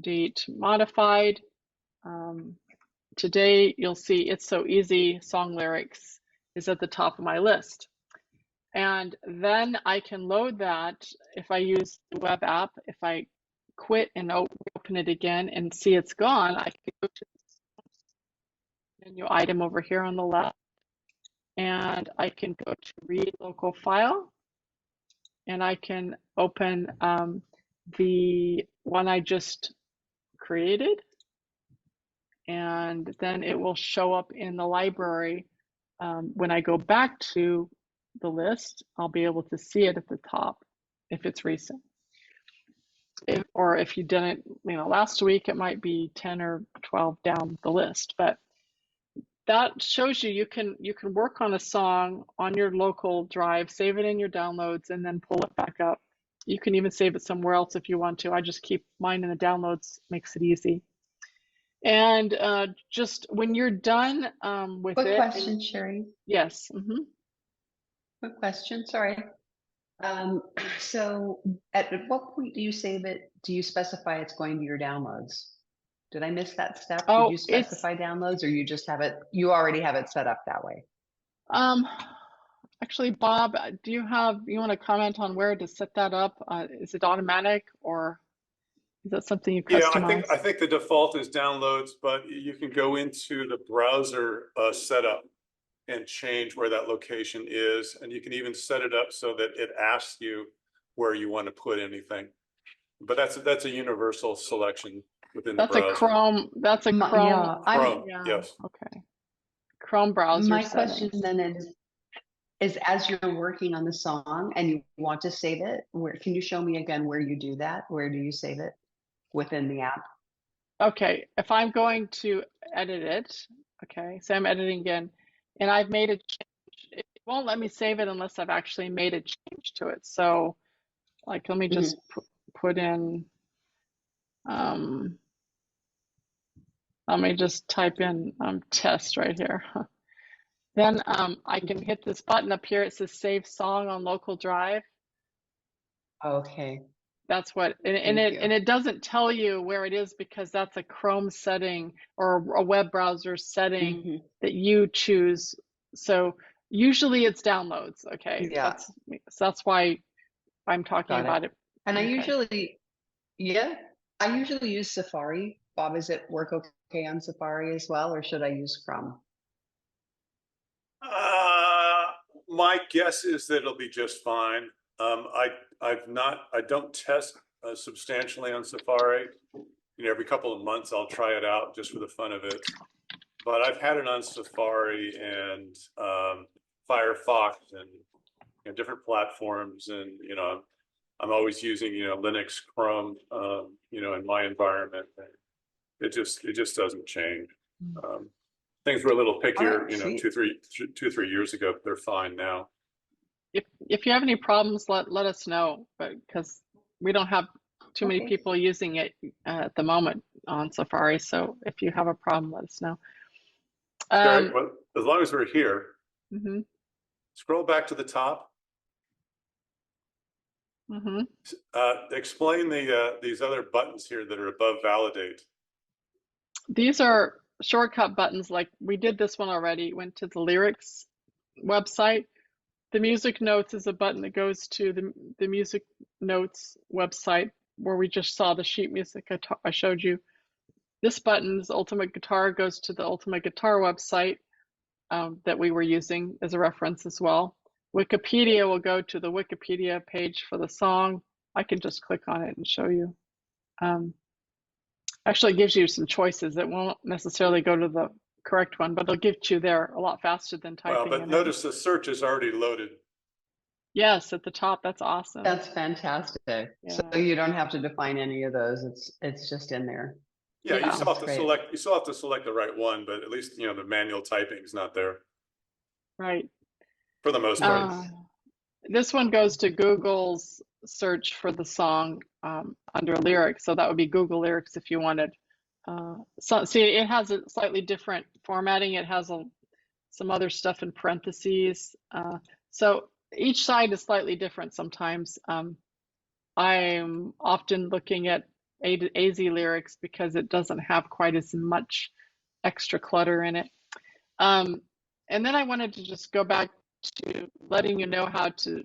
date modified, today you'll see It's So Easy song lyrics is at the top of my list. And then I can load that if I use the web app. If I quit and open it again and see it's gone, I can go to the menu item over here on the left, and I can go to read local file, and I can open the one I just created, and then it will show up in the library. When I go back to the list, I'll be able to see it at the top if it's recent. Or if you didn't, last week, it might be 10 or 12 down the list. But that shows you can work on a song on your local drive, save it in your downloads, and then pull it back up. You can even save it somewhere else if you want to. I just keep mine in the downloads, makes it easy. And just when you're done with Quick it. question, Sherry. Yes. Quick question, sorry. Um, so at what point do you save it? Do you specify it's going to your downloads? Did I miss that step? Did Oh, you it's specify downloads or you just have it, you already have it set up that way? um actually, Bob, you want to comment on where to set that up? Is it automatic or is that something you Yeah, customize? I think the default is downloads, but you can go into the browser setup and change where that location is, and you can even set it up so that it asks you where you want to put anything. But that's a universal selection within the That's a browser. Chrome. That's a My, Chrome. yeah, I'm, Chrome, Yeah. yes. Okay. Chrome browser my question settings. then is as you're working on the song and you want to save it, where can you show me again where you do that? Where do you save it within the app? Okay. If I'm going to edit it, okay, so I'm editing again, and I've made a change. It won't let me save it unless I've actually made a change to it. So, like, let me just Mhm. put in, um, let me just type in test right here. Then I can hit this button up here. It says save song on local drive. Okay, That's what, thank you. and it doesn't tell you where it is because that's a Chrome setting or a web browser setting Mhm. that you choose. So usually it's downloads. Okay, Yeah, that's why I'm talking got it. about it. And Okay. yeah, I usually use Safari. Bob, is it work okay on Safari as well, or should I use Chrome? Uh, my guess is that it'll be just fine. I don't test substantially on Safari. You know, every couple of months I'll try it out just for the fun of it. But I've had it on Safari and Firefox and different platforms, and I'm always using Linux, Chrome, in my environment. It just doesn't change. Um, things were a little All pickier, right, sweet. 3 years ago. They're fine now. If you have any problems, let us know, but because we don't have too many Okay. people using it at the moment on Safari. So if you have a problem, let us know. Okay, well, as long as we're here, Mhm, scroll back to the top. mhm. Explain these other buttons here that are above validate. These are shortcut buttons. Like we did this one already. Went to the lyrics website. The music notes is a button that goes to the music notes website where we just saw the sheet music I showed you. This button's Ultimate Guitar goes to the Ultimate Guitar website that we were using as a reference as well. Wikipedia will go to the Wikipedia page for the song. I can just click on it and show you. Actually, it gives you some choices. It won't necessarily go to the correct one, but it'll get you there a lot faster than Well, typing but it in. notice the search is already loaded. Yes, at the top. That's awesome. That's fantastic. So Yeah. you don't have to define any of those. It's just in there. Yeah, you Yeah. still have That's to great. select. You still have to select the right one, but at least the manual typing is not there Right. for the most part. Nice. Uh, this one goes to Google's search for the song under lyrics. So that would be Google lyrics if you wanted. So see, it has a slightly different formatting. It has some other stuff in parentheses. So each side is slightly different sometimes. I'm often looking at AZ lyrics because it doesn't have quite as much extra clutter in it. And then I wanted to just go back to letting you know how to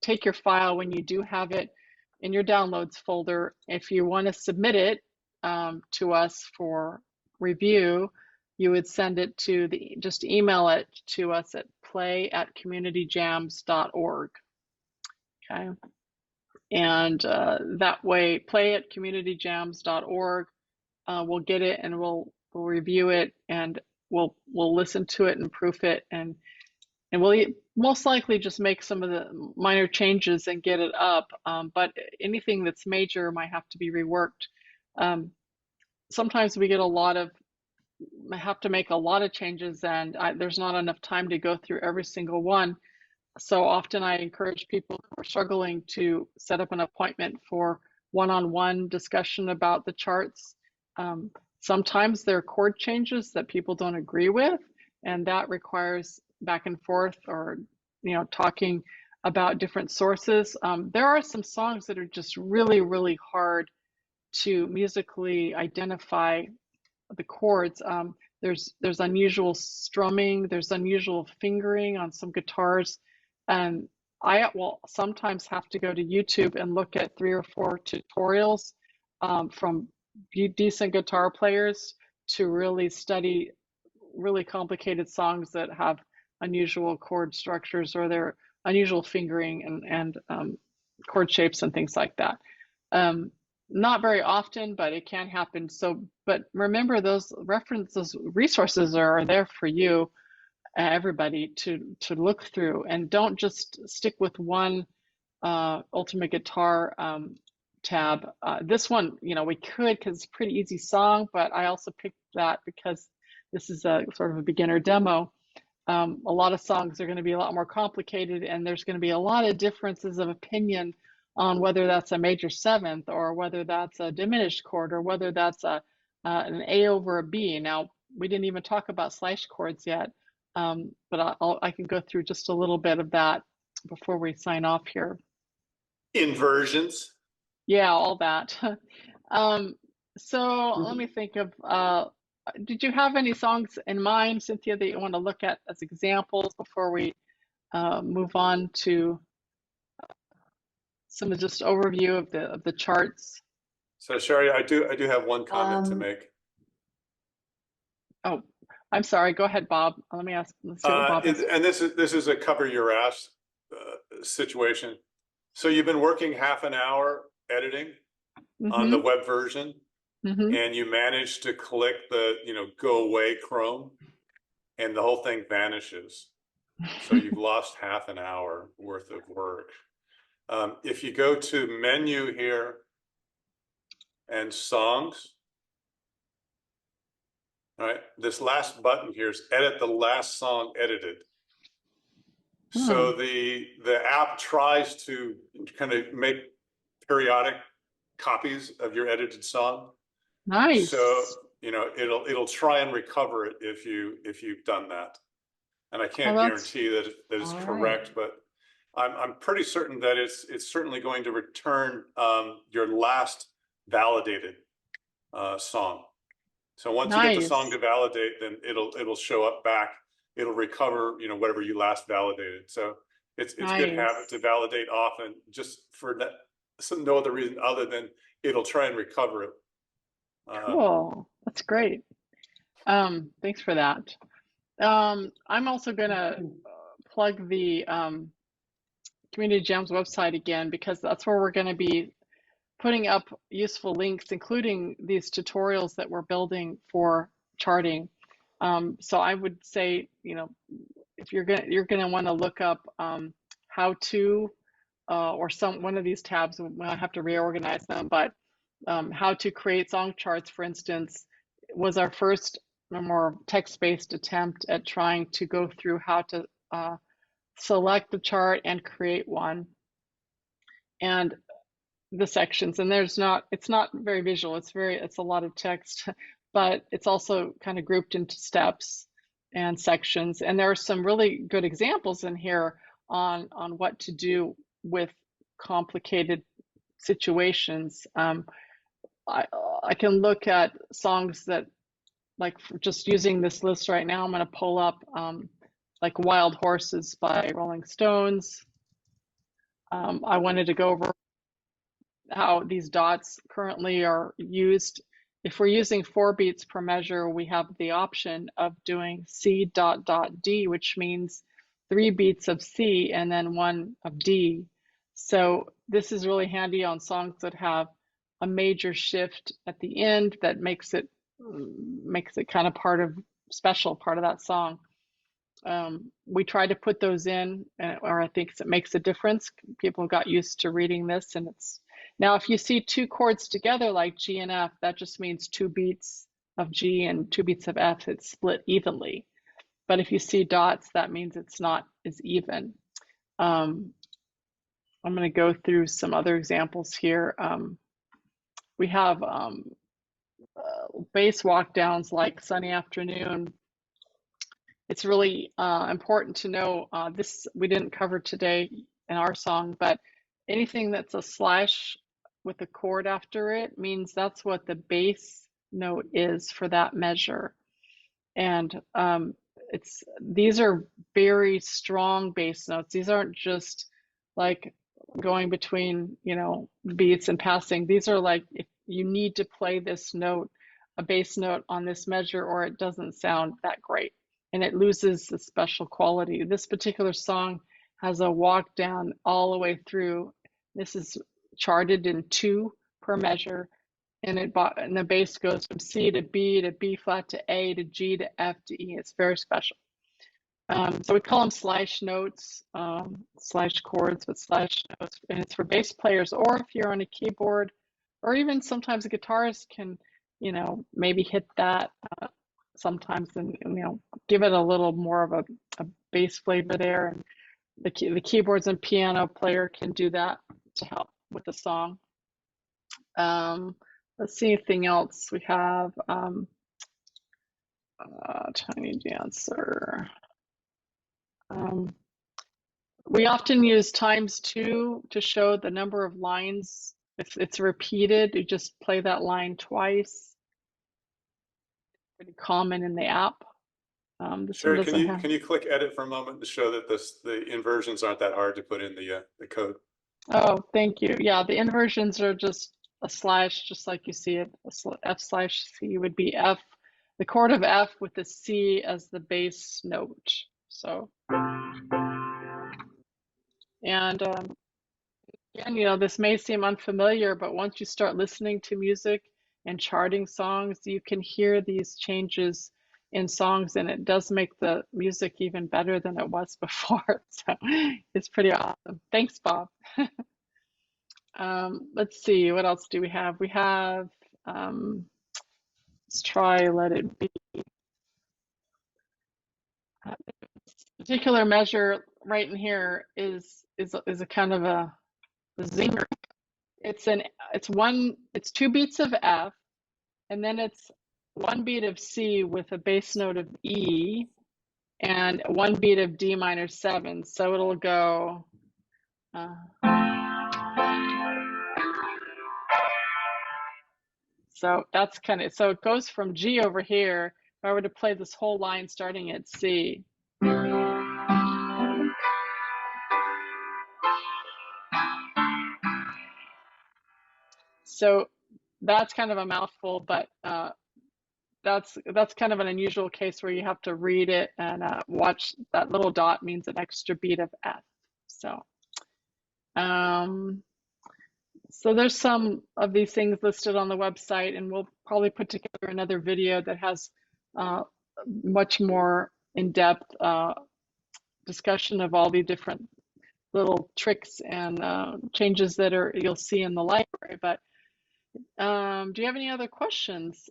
take your file when you do have it in your downloads folder. If you want to submit it to us for review, you would send it to just email it to us at play@communityjams.org. Okay. And that way, play@communityjams.org. We'll get it and we'll review it and we'll listen to it and proof it and we'll most likely just make some of the minor changes and get it up. But anything that's major might have to be reworked. Sometimes we get have to make a lot of changes and there's not enough time to go through every single one. So often I encourage people who are struggling to set up an appointment for one-on-one discussion about the charts. Sometimes there are chord changes that people don't agree with, and that requires back and forth or talking. about different sources. There are some songs that are just really, really hard to musically identify the chords. There's unusual strumming, there's unusual fingering on some guitars, and I will sometimes have to go to YouTube and look at 3 or 4 tutorials from decent guitar players to really study really complicated songs that have unusual chord structures or their unusual fingering and chord shapes and things like that. Not very often, but it can happen. So, but remember those references, resources are there for you, everybody to look through, and don't just stick with one Ultimate Guitar tab. This one, we could because it's a pretty easy song, but I also picked that because this is a sort of a beginner demo. A lot of songs are going to be a lot more complicated, and there's going to be a lot of differences of opinion on whether that's a major seventh or whether that's a diminished chord or whether that's an A over a B. Now, we didn't even talk about slash chords yet, but I can go through just a little bit of that before we sign off here. Inversions. Yeah, all that. So let me think of, did you have any songs in mind, Cynthia, that you want to look at as examples before we move on to some of just overview of the charts? So Sherry, I do have one comment to make. Oh, I'm sorry. Go ahead, Bob. Let's see what Bob has. And this is a cover your ass situation. So you've been working half an hour editing on the web version, and you manage to click the go away Chrome, and the whole thing vanishes. So you've lost half an hour worth of work. If you go to menu here and songs, all right, this last button here is edit the last song edited. So the app tries to kind of make periodic copies of your edited song. Nice. So it'll try and recover it if you've done that. And I can't guarantee that it's correct, but I'm pretty certain that it's certainly going to return your last validated song. So once you get the song to validate, then it'll show up back. It'll recover, whatever you last validated. So it's good habit to validate often, just for that, no other reason other than it'll try and recover it. Cool. That's great. Thanks for that. I'm also gonna plug the Community Jams website again, because that's where we're going to be putting up useful links, including these tutorials that we're building for charting. So I would say, if you're gonna want to look up how to or one of these tabs, we'll have to reorganize them, but how to create song charts, for instance, was our first more text-based attempt at trying to go through how to select the chart and create one, and the sections. And it's not very visual. It's a lot of text, but it's also kind of grouped into steps and sections. And there are some really good examples in here on what to do with complicated situations. I can look at songs that, like, just using this list right now, I'm going to pull up like Wild Horses by Rolling Stones. I wanted to go over how these dots currently are used. If we're using 4 beats per measure, we have the option of doing C dot dot D, which means 3 beats of C and then 1 of D. So this is really handy on songs that have a major shift at the end that makes it kind of special part of that song. We try to put those in, or I think it makes a difference. People got used to reading this, and it's now, if you see 2 chords together like G and F, that just means 2 beats of G and 2 beats of F. It's split evenly. But if you see dots, that means it's not as even. I'm going to go through some other examples here. We have bass walk downs like Sunny Afternoon. It's really important to know this we didn't cover today. in our song, but anything that's a slash with a chord after it means that's what the bass note is for that measure. And these are very strong bass notes. These aren't just like going between, you know, beats and passing. These are like, if you need to play this note, a bass note on this measure, or it doesn't sound that great and it loses the special quality. This particular song has a walk down all the way through. This is charted in 2 per measure, and the bass goes from C to B flat to A to G to F to E. It's very special. So we call them slash notes, slash chords, but slash notes, and it's for bass players, or if you're on a keyboard, or even sometimes a guitarist can, you know, maybe hit that sometimes, and you know, give it a little more of a bass flavor there. And the keyboards and piano player can do that to help with the song. Let's see anything else we have. Tiny Dancer. We often use ×2 to show the number of lines. If it's repeated, you just play that line twice. Pretty common in the app. This Sherry, one doesn't have. Can you click edit for a moment to show that the inversions aren't that hard to put in the code? Oh, thank you. Yeah, the inversions are just a slash, just like you see it. F/C would be F, the chord of F with the C as the bass note. So, and again, you know, this may seem unfamiliar, but once you start listening to music and charting songs, you can hear these changes in songs, and it does make the music even better than it was before. So it's pretty awesome. Thanks, Bob. Let's see, what else do we have? We have, let's try Let It Be. This particular measure right in here is a kind of a zinger. It's 2 beats of F, and then it's 1 beat of C with a bass note of E, and 1 beat of D minor 7. So it'll go. So that's kind of, so it goes from G over here. If I were to play this whole line starting at C. So that's kind of a mouthful, but that's kind of an unusual case where you have to read it and watch. That little dot means an extra beat of F. So, so there's some of these things listed on the website, and we'll probably put together another video that has much more in-depth discussion of all the different little tricks and changes that you'll see in the library. But do you have any other questions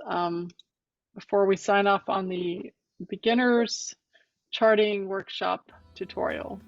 before we sign off on the beginners charting workshop tutorial?